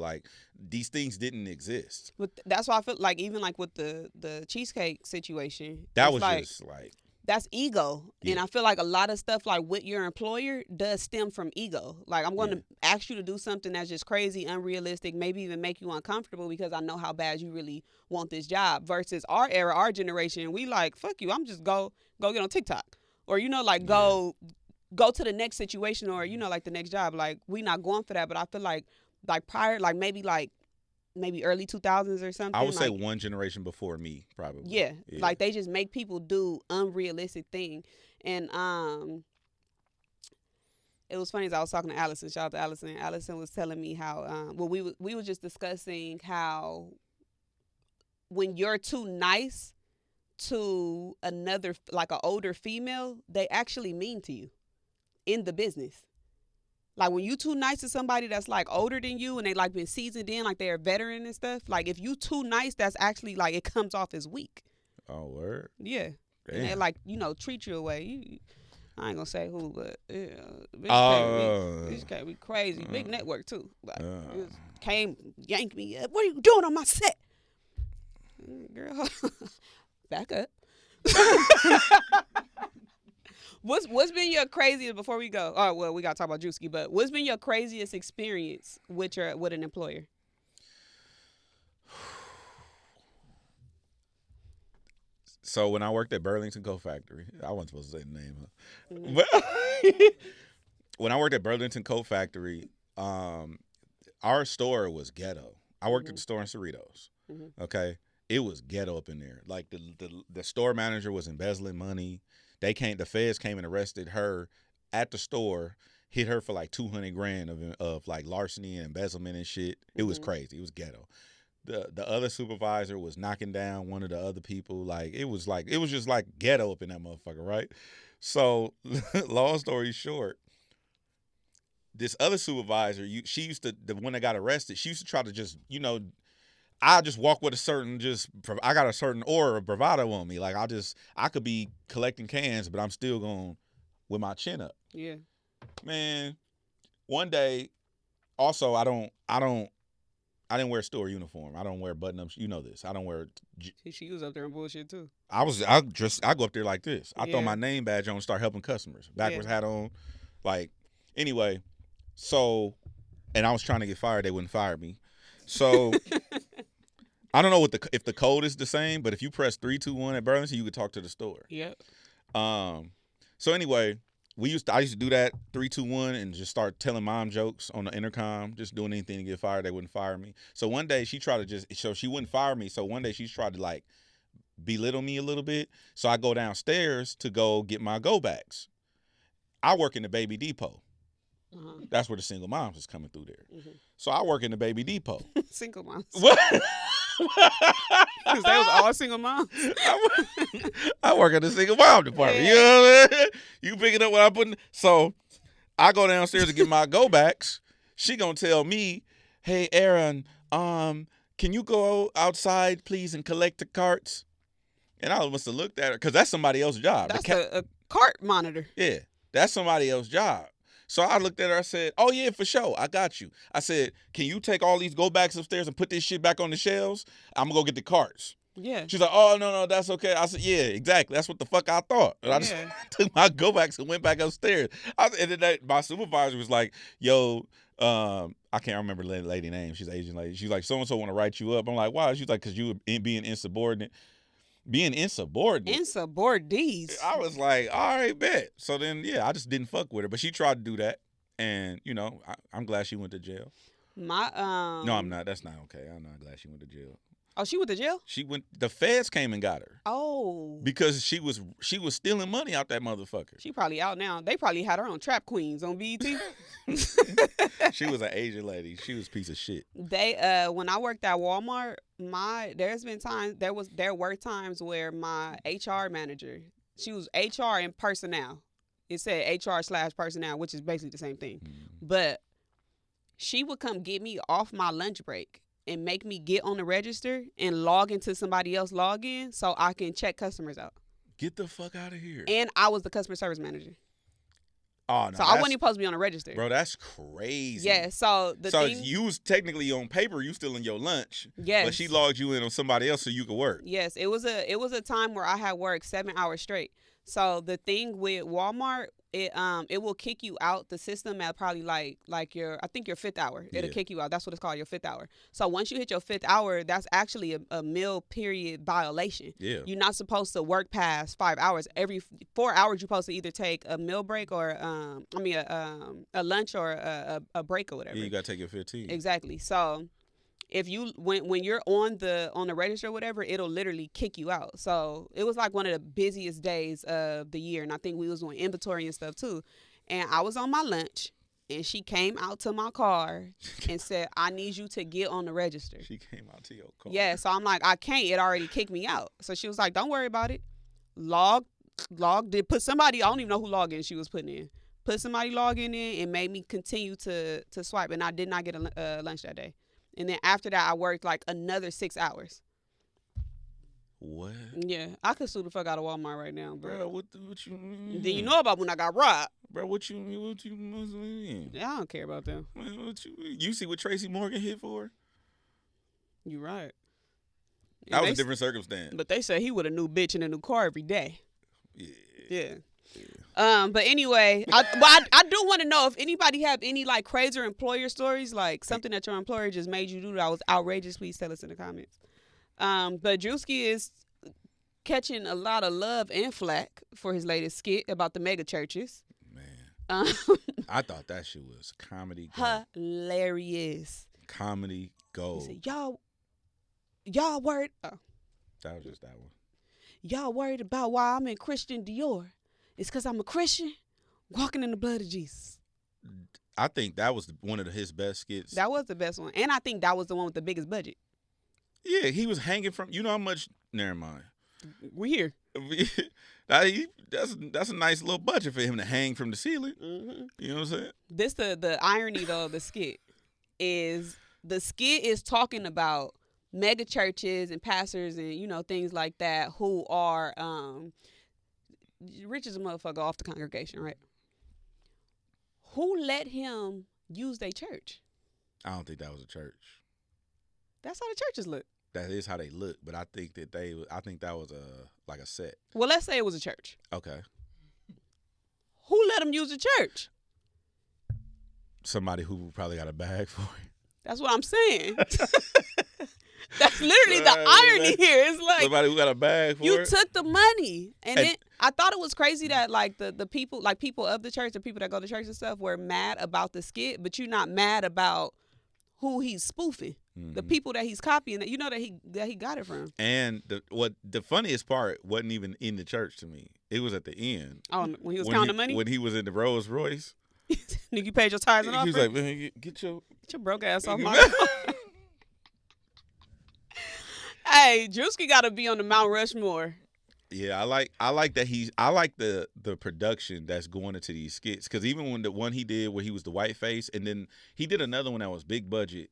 A: these things didn't exist.
B: But that's why I feel like even like with the cheesecake situation,
A: that was like, just like
B: that's ego. Yeah. And I feel like a lot of stuff like with your employer does stem from ego. Like I'm going to ask you to do something that's just crazy, unrealistic, maybe even make you uncomfortable because I know how bad you really want this job. Versus our era, our generation, we like, fuck you, I'm just go get on TikTok. Or, like go to the next situation or, like the next job. Like we not going for that. But I feel like prior, maybe early 2000s or something.
A: I would say one generation before me, probably.
B: Yeah. Like they just make people do unrealistic thing. And it was funny as I was talking to Allison. Shout out to Allison. Allison was telling me how we were just discussing how when you're too nice to another, like an older female, they actually mean to you in the business. Like when you too nice to somebody that's like older than you and they like been seasoned in, like they're a veteran and stuff. Like if you too nice, that's actually like it comes off as weak.
A: Oh, word.
B: Yeah. Damn. And they like, treat you away. I ain't gonna say who, but yeah. Bitch can't be crazy. Big network too. Like came, yanked me up. What are you doing on my set? Girl, back up. What's been your craziest before we go? Oh well, we gotta talk about Druski, but what's been your craziest experience with an employer?
A: So when I worked at Burlington Coat Factory, I wasn't supposed to say the name, huh?
B: Mm-hmm.
A: But when I worked at Burlington Coat Factory, our store was ghetto. I worked at the store in Cerritos. Okay, it was ghetto up in there. Like the store manager was embezzling money. The feds came and arrested her at the store, hit her for like $200,000 of like larceny and embezzlement and shit. It was crazy. It was ghetto. The other supervisor was knocking down one of the other people. It was just like ghetto up in that motherfucker, right? So, long story short, this other supervisor, she used to, the one that got arrested, she used to try to just, I just walk with I got a certain aura of bravado on me. Like I could be collecting cans, but I'm still going with my chin up.
B: Yeah.
A: Man, one day, also I didn't wear a store uniform. I don't wear button-ups. You know this. I don't wear.
B: She was up there in bullshit too.
A: I go up there like this. I throw my name badge on and start helping customers. Backwards hat on. Anyway, so, and I was trying to get fired. They wouldn't fire me. So, I don't know if the code is the same, but if you press 321 at Burlington, you could talk to the store.
B: Yep.
A: So anyway, I used to do that 321 and just start telling mom jokes on the intercom, just doing anything to get fired. They wouldn't fire me. So one day she tried to she wouldn't fire me. So one day she tried to belittle me a little bit. So I go downstairs to go get my go backs. I work in the baby depot. Uh-huh. That's where the single moms is coming through there. Mm-hmm. So I work in the baby depot.
B: Single moms. What? Because they was all single moms.
A: I work in the single mom department. Yeah. You know what I mean? You picking up what I'm putting. So I go downstairs to get my go backs. She gonna tell me, "Hey, Aaron, can you go outside, please, and collect the carts?" And I must have looked at her because that's somebody else's job.
B: That's a cart monitor.
A: Yeah, that's somebody else's job. So I looked at her, I said, "Oh, yeah, for sure. I got you." I said, "Can you take all these go-backs upstairs and put this shit back on the shelves? I'm going to go get the carts."
B: Yeah.
A: She's like, "Oh, no, that's okay." I said, "Yeah, exactly. That's what the fuck I thought." And I just took my go-backs and went back upstairs. And then my supervisor was like, "Yo, I can't remember the lady name. She's an Asian lady. She's like, so-and-so want to write you up." I'm like, "Why?" She's like, "Because you were being insubordinate." Being insubordinate.
B: Insubordinate.
A: I was like, all right, bet. So then, I just didn't fuck with her. But she tried to do that. And, I'm glad she went to jail. No, I'm not. That's not okay. I'm not glad she went to jail.
B: Oh, she went to jail?
A: The feds came and got her.
B: Oh.
A: Because she was stealing money out that motherfucker.
B: She probably out now. They probably had her on Trap Queens on BET.
A: She was an Asian lady. She was a piece of shit.
B: They when I worked at Walmart, there were times where my HR manager, she was HR and personnel. It said HR/personnel, which is basically the same thing. Mm-hmm. But she would come get me off my lunch break and make me get on the register and log into somebody else's login so I can check customers out.
A: Get the fuck out of here.
B: And I was the customer service manager.
A: Oh, no.
B: So I wasn't even supposed to be on the register.
A: Bro, that's crazy.
B: Yeah, so
A: you was technically on paper, you still in your lunch.
B: Yes.
A: But she logged you in on somebody else so you could work.
B: Yes, it was a time where I had worked 7 hours straight. So the thing with Walmart, it will kick you out the system at probably like your fifth hour. It'll kick you out. That's what it's called, your fifth hour. So once you hit your fifth hour, that's actually a meal period violation. Yeah. You're not supposed to work past 5 hours. Every 4 hours, you're supposed to either take a meal break or a lunch or a break or whatever.
A: Yeah, you gotta take your 15.
B: Exactly. So if you when you're on the register or whatever, it'll literally kick you out. So it was like one of the busiest days of the year, and I think we was doing inventory and stuff too. And I was on my lunch, and she came out to my car and said, "I need you to get on the register."
A: She came out to your car.
B: Yeah, so I'm like, "I can't. It already kicked me out." So she was like, "Don't worry about it. Put somebody, I don't even know who login she was putting in. Put somebody login in and made me continue to swipe, and I did not get a lunch that day. And then after that, I worked like another 6 hours.
A: What?
B: Yeah, I could sue the fuck out of Walmart right now, bro.
A: What you mean?
B: Then you know about when I got robbed.
A: Bro, what you mean?
B: Yeah, I don't care about them.
A: Man, what you see what Tracy Morgan hit for?
B: You right. And
A: that was a different circumstance.
B: But they said he would a new bitch in a new car every day. Yeah. But anyway, I do want to know if anybody have any like crazy employer stories, like something that your employer just made you do that was outrageous. Please tell us in the comments. But Druski is catching a lot of love and flack for his latest skit about the megachurches.
A: Man, I thought that shit was comedy gold.
B: Hilarious.
A: Comedy gold.
B: He said, y'all worried? Oh.
A: That was just that one.
B: Y'all worried about why I'm in Christian Dior? it's because I'm a Christian walking in the blood of Jesus.
A: I think that was one of his best skits.
B: That was the best one. And I think that was the one with the biggest budget.
A: Yeah, he was hanging from, you know how much, never mind.
B: We here.
A: That's a nice little budget for him to hang from the ceiling.
B: Mm-hmm.
A: You know what I'm saying?
B: This the irony though of the skit is talking about mega churches and pastors and things like that who are rich as a motherfucker off the congregation, right? Who let him use their church?
A: I don't think that was a church.
B: That's how the churches look.
A: That is how they look, but I think that was a set.
B: Well, let's say it was a church.
A: Okay.
B: Who let him use the church?
A: Somebody who probably got a bag for it.
B: That's what I'm saying. That's literally the irony here. It's like
A: somebody who got a bag for it.
B: You took the money, and then I thought it was crazy that like the people, like people of the church, the people that go to church and stuff, were mad about the skit, but you're not mad about who he's spoofing. Mm-hmm. The people that he's copying, that he got it from.
A: And the funniest part wasn't even in the church to me. It was at the end.
B: Oh, when he was counting money?
A: When he was in the Rolls Royce.
B: Nigga, you paid your tithes and offering?
A: He was like, man, get your
B: broke ass off my car. Hey, Druski got to be on the Mount Rushmore.
A: Yeah, I like that I like the production that's going into these skits, because even when the one he did where he was the white face, and then he did another one that was big budget.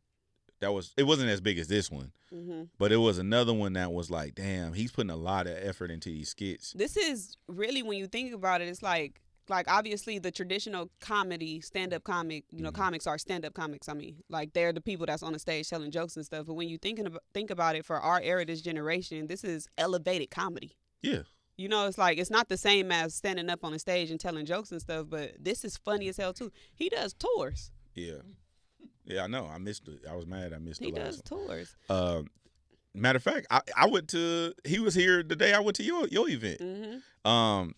A: It wasn't as big as this one, mm-hmm. but it was another one that was like, damn, he's putting a lot of effort into these skits.
B: This is really, when you think about it, it's like obviously the traditional comedy, stand-up comic, mm-hmm. comics are stand-up comics. I mean, like they're the people that's on the stage telling jokes and stuff. But when you think about it, for our era, this generation, this is elevated comedy.
A: Yeah.
B: It's like, it's not the same as standing up on the stage and telling jokes and stuff, but this is funny as hell too. He does tours.
A: Yeah. Yeah, I know. I missed it. I was mad I missed it.
B: He does tours.
A: Matter of fact, I went to, he was here the day I went to your event. Mm-hmm.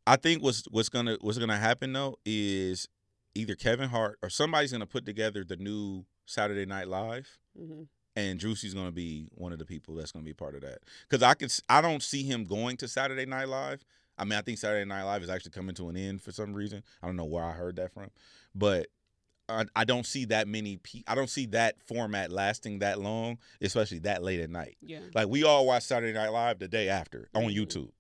A: I think what's gonna happen though is either Kevin Hart or somebody's gonna put together the new Saturday Night Live, mm-hmm. and Druski's gonna be one of the people that's gonna be part of that. Because I don't see him going to Saturday Night Live. I mean, I think Saturday Night Live is actually coming to an end for some reason. I don't know where I heard that from, but I don't see that many. I don't see that format lasting that long, especially that late at night.
B: Yeah,
A: like we all watch Saturday Night Live the day after on YouTube.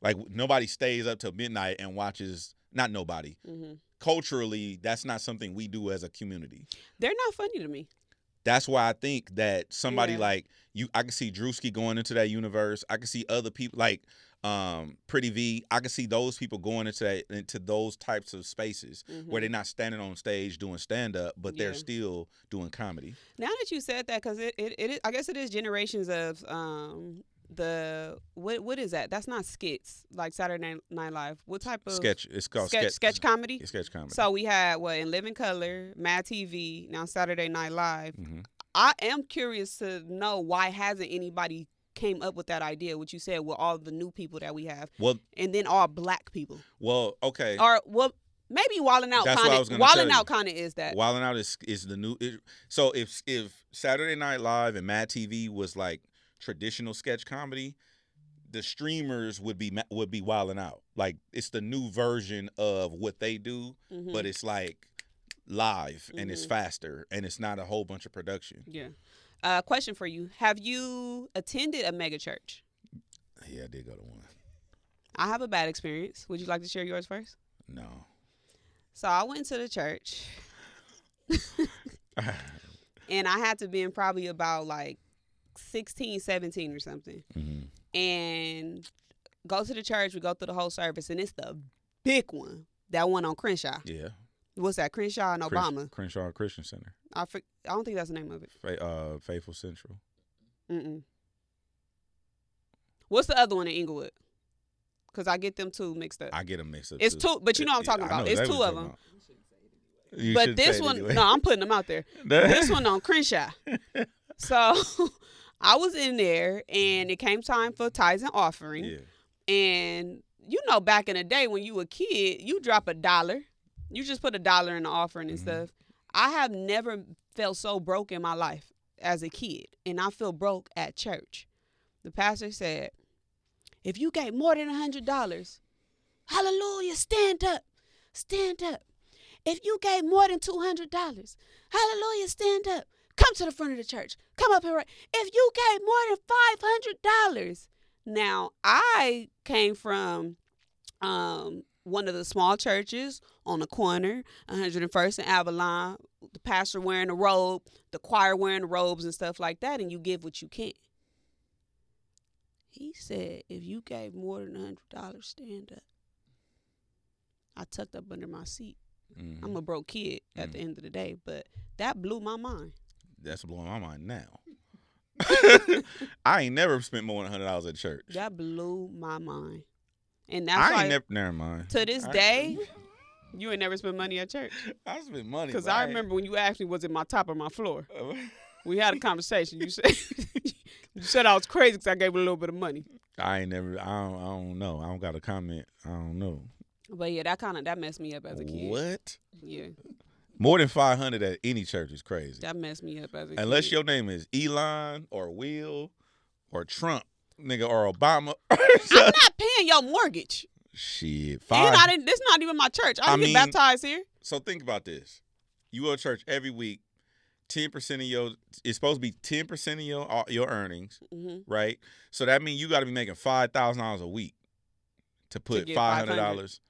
A: Like nobody stays up till midnight and watches. Not nobody. Mm-hmm. Culturally, that's not something we do as a community.
B: They're not funny to me.
A: That's why I think that somebody like you, I can see Druski going into that universe. I can see other people like Pretty V. I can see those people going into those types of spaces, mm-hmm. where they're not standing on stage doing stand up, but they're still doing comedy. Now
B: that you said that, because it is, I guess it is generations of what is that? That's not skits like Saturday Night Live. What type of
A: sketch? It's called
B: sketch comedy.
A: It's sketch comedy.
B: So we had In Living Color, Mad TV, now Saturday Night Live.
A: Mm-hmm.
B: I am curious to know, why hasn't anybody came up with that idea, what you said, with all the new people that we have, and then all black people.
A: Well, okay.
B: Or maybe Wildin' Out.
A: That's what I was going to tell you.
B: Wildin' Out kind of is that.
A: Wildin' Out is the new. So if Saturday Night Live and Mad TV was like traditional sketch comedy, the streamers would be Wildin' Out. Like, it's the new version of what they do, mm-hmm. but it's like live, and mm-hmm. it's faster, and it's not a whole bunch of production.
B: Yeah. Question for you: have you attended a megachurch?
A: Yeah, I did go to one.
B: I have a bad experience. Would you like to share yours first?
A: No. So
B: I went to the church, and I had to be in probably about like 16, 17 or something. Mm-hmm. And go to the church, we go through the whole service, and it's the big one, that one on Crenshaw.
A: Yeah.
B: What's that? Crenshaw and Obama.
A: Crenshaw Christian Center.
B: I don't think that's the name of it.
A: Faithful Central.
B: Mm-mm. What's the other one in Inglewood? Because I get them two mixed up.
A: I get them mixed up.
B: It's two, but you know what I'm talking about. It's two of them. But this one, no, I'm putting them out there. This one on Crenshaw. So I was in there, and it came time for tithes and offering. Yeah. And back in the day when you were a kid, you drop $1. You just put $1 in the offering and mm-hmm. stuff. I have never felt so broke in my life as a kid, and I feel broke at church. The pastor said, if you gave more than $100, Hallelujah, stand up. Stand up. If you gave more than $200, hallelujah, stand up. Come to the front of the church. Come up here. Right. If you gave more than $500. Now, I came from one of the small churches on the corner, 101st and Avalon, the pastor wearing a robe, the choir wearing the robes and stuff like that, and you give what you can. He said, if you gave more than $100, stand up. I tucked up under my seat. Mm-hmm. I'm a broke kid at the end of the day, but that blew my mind.
A: That's blowing my mind now. I ain't never spent more than $100 at church.
B: That blew my mind. And that's why,
A: never mind.
B: To this day, you ain't never spent money at church.
A: I spent money.
B: Because I remember when you asked me, was it my top or my floor? We had a conversation. You said I was crazy because I gave a little bit of money.
A: I don't know. I don't got a comment. I don't know.
B: But yeah, that messed me up as a kid.
A: What?
B: Yeah.
A: More than 500 at any church is crazy.
B: That messed me up as a kid.
A: Unless your name is Elon or Will or Trump, nigga, or Obama.
B: I'm not paying your mortgage.
A: Shit.
B: This not even my church. I get baptized here.
A: So think about this. You go to church every week. 10% of it's supposed to be 10% of your earnings, right? So that means you got to be making $5,000 a week to put $500.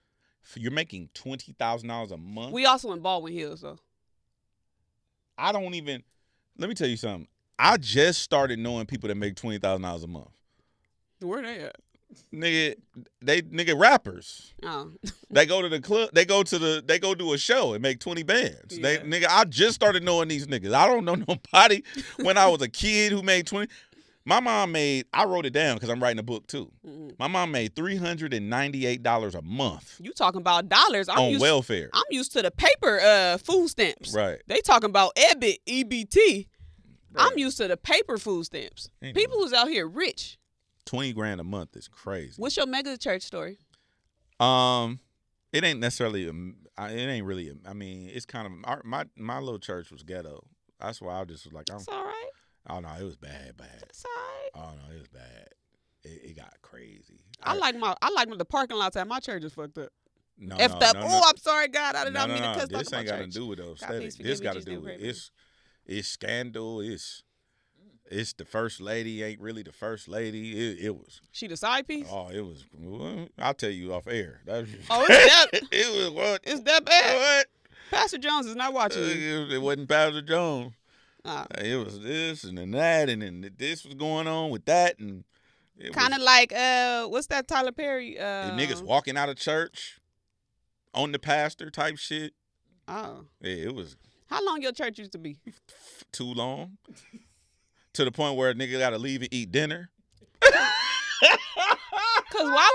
A: You're making $20,000 a month.
B: We also in Baldwin Hills, though.
A: Let me tell you something. I just started knowing people that make $20,000 a month.
B: Where they at?
A: Nigga rappers.
B: Oh.
A: They go to the club. They go do a show and make 20 bands. Yeah. I just started knowing these niggas. I don't know nobody when I was a kid who made 20. My mom I wrote it down because I'm writing a book too. Mm-hmm. My mom made $398 a month.
B: You talking about dollars.
A: On welfare.
B: I'm used to the paper food stamps.
A: Right.
B: They talking about EBT. Right. I'm used to the paper food stamps. Anyway. People who's out here rich.
A: $20,000 a month is crazy.
B: What's your Megachurch story?
A: It ain't necessarily. It ain't really. I mean, it's kind of my little church was ghetto. That's why I just was like,
B: it's all right.
A: Oh no, it was bad.
B: It's all right.
A: Oh no, it was bad. It got crazy.
B: I like when the parking lots at my church is fucked up.
A: No,
B: I'm sorry, God. I did not mean to cuss.
A: This ain't got to do with those aesthetics. This got to do with it's scandal. It's the first lady ain't really the first lady. It was.
B: She the side piece?
A: Oh, it was. Well, I'll tell you off air.
B: It's that.
A: It was what?
B: It's that bad.
A: What?
B: Pastor Jones is not watching you.
A: It wasn't Pastor Jones. It was this and then that and then this was going on with that and.
B: Kind of like what's that Tyler Perry?
A: Niggas walking out of church on the pastor type shit.
B: Oh.
A: Yeah, it was.
B: How long your church used to be?
A: Too long. To the point where a nigga got to leave and eat dinner.
B: Cause why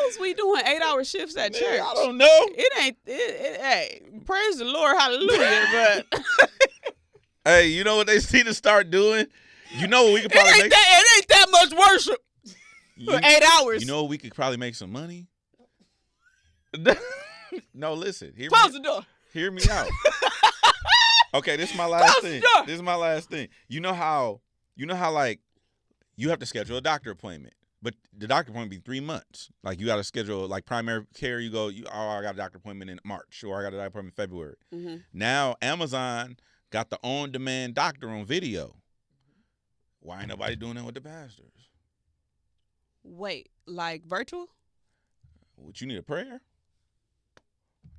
B: was we doing 8-hour shifts at church?
A: I don't know.
B: Hey, praise the Lord, hallelujah. But
A: hey, you know what they need to start doing? You know what we could probably make?
B: It ain't that much worship for 8 hours.
A: You know what we could probably make some money? No, listen.
B: Close the door.
A: Hear me out. Okay, this is my last thing. You know how like you have to schedule a doctor appointment, but the doctor appointment be 3 months. Like you got to schedule like primary care. I got a doctor appointment in March, or I got a doctor appointment in February. Mm-hmm. Now Amazon got the on-demand doctor on video. Why ain't nobody doing that with the pastors?
B: Wait, like virtual?
A: What, you need a prayer?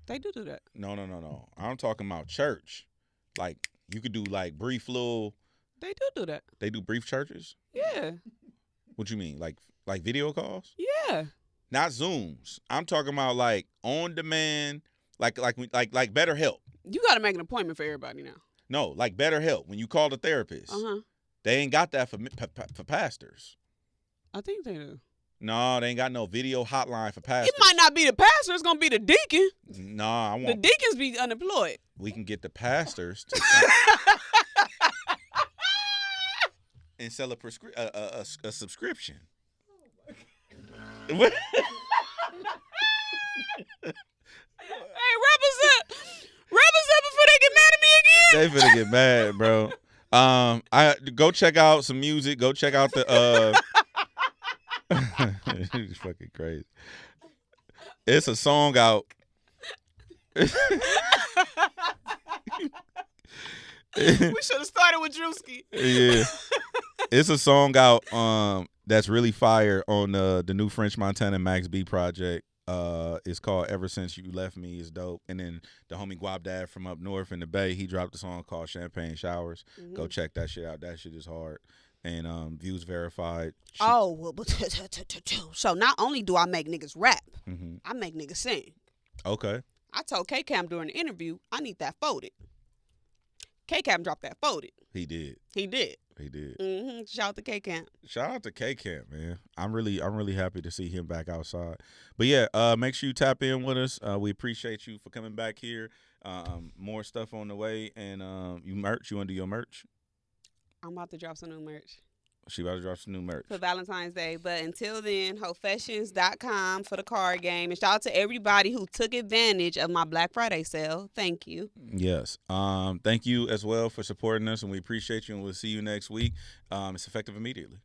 B: They do that.
A: No. I'm talking about church. Like, you could do, like, brief little...
B: They do that.
A: They do brief churches?
B: Yeah.
A: What you mean? Like video calls?
B: Yeah.
A: Not Zooms. I'm talking about, like, on-demand, like BetterHelp.
B: You got to make an appointment for everybody now.
A: No, like BetterHelp. When you call the therapist.
B: Uh-huh.
A: They ain't got that for pastors.
B: I think they do.
A: No, they ain't got no video hotline for pastors.
B: It might not be the pastor. It's going to be the deacon.
A: No, I want...
B: The deacons be unemployed.
A: We can get the pastors to... and sell a subscription.
B: Hey, represent before they get mad at me again.
A: They finna get mad, bro. I go check out some music. Go check out the She's fucking crazy. It's a song out.
B: We should have started with Druski.
A: Yeah. It's a song out that's really fire on the new French Montana Max B project. It's called Ever Since You Left Me. It's dope. And then the homie Guap Dad from up north in the Bay, he dropped a song called Champagne Showers. Go check that shit out. That shit is hard. And Views Verified.
B: So not only do I make niggas rap, I make niggas sing.
A: Okay.
B: I told K-Cam during the interview, I need that folded. K-Cam dropped that folded.
A: He did.
B: Shout out to K-Cam.
A: Shout out to K-Cam, man. I'm really happy to see him back outside. But yeah, make sure you tap in with us. We appreciate you for coming back here. More stuff on the way. And you want to do your merch?
B: I'm about to drop some new merch.
A: She about to drop some new merch
B: for Valentine's Day. But until then, hofessions.com for the card game. And shout out to everybody who took advantage of my Black Friday sale. Thank you.
A: Yes. Thank you as well for supporting us, and we appreciate you, and we'll see you next week. It's effective immediately.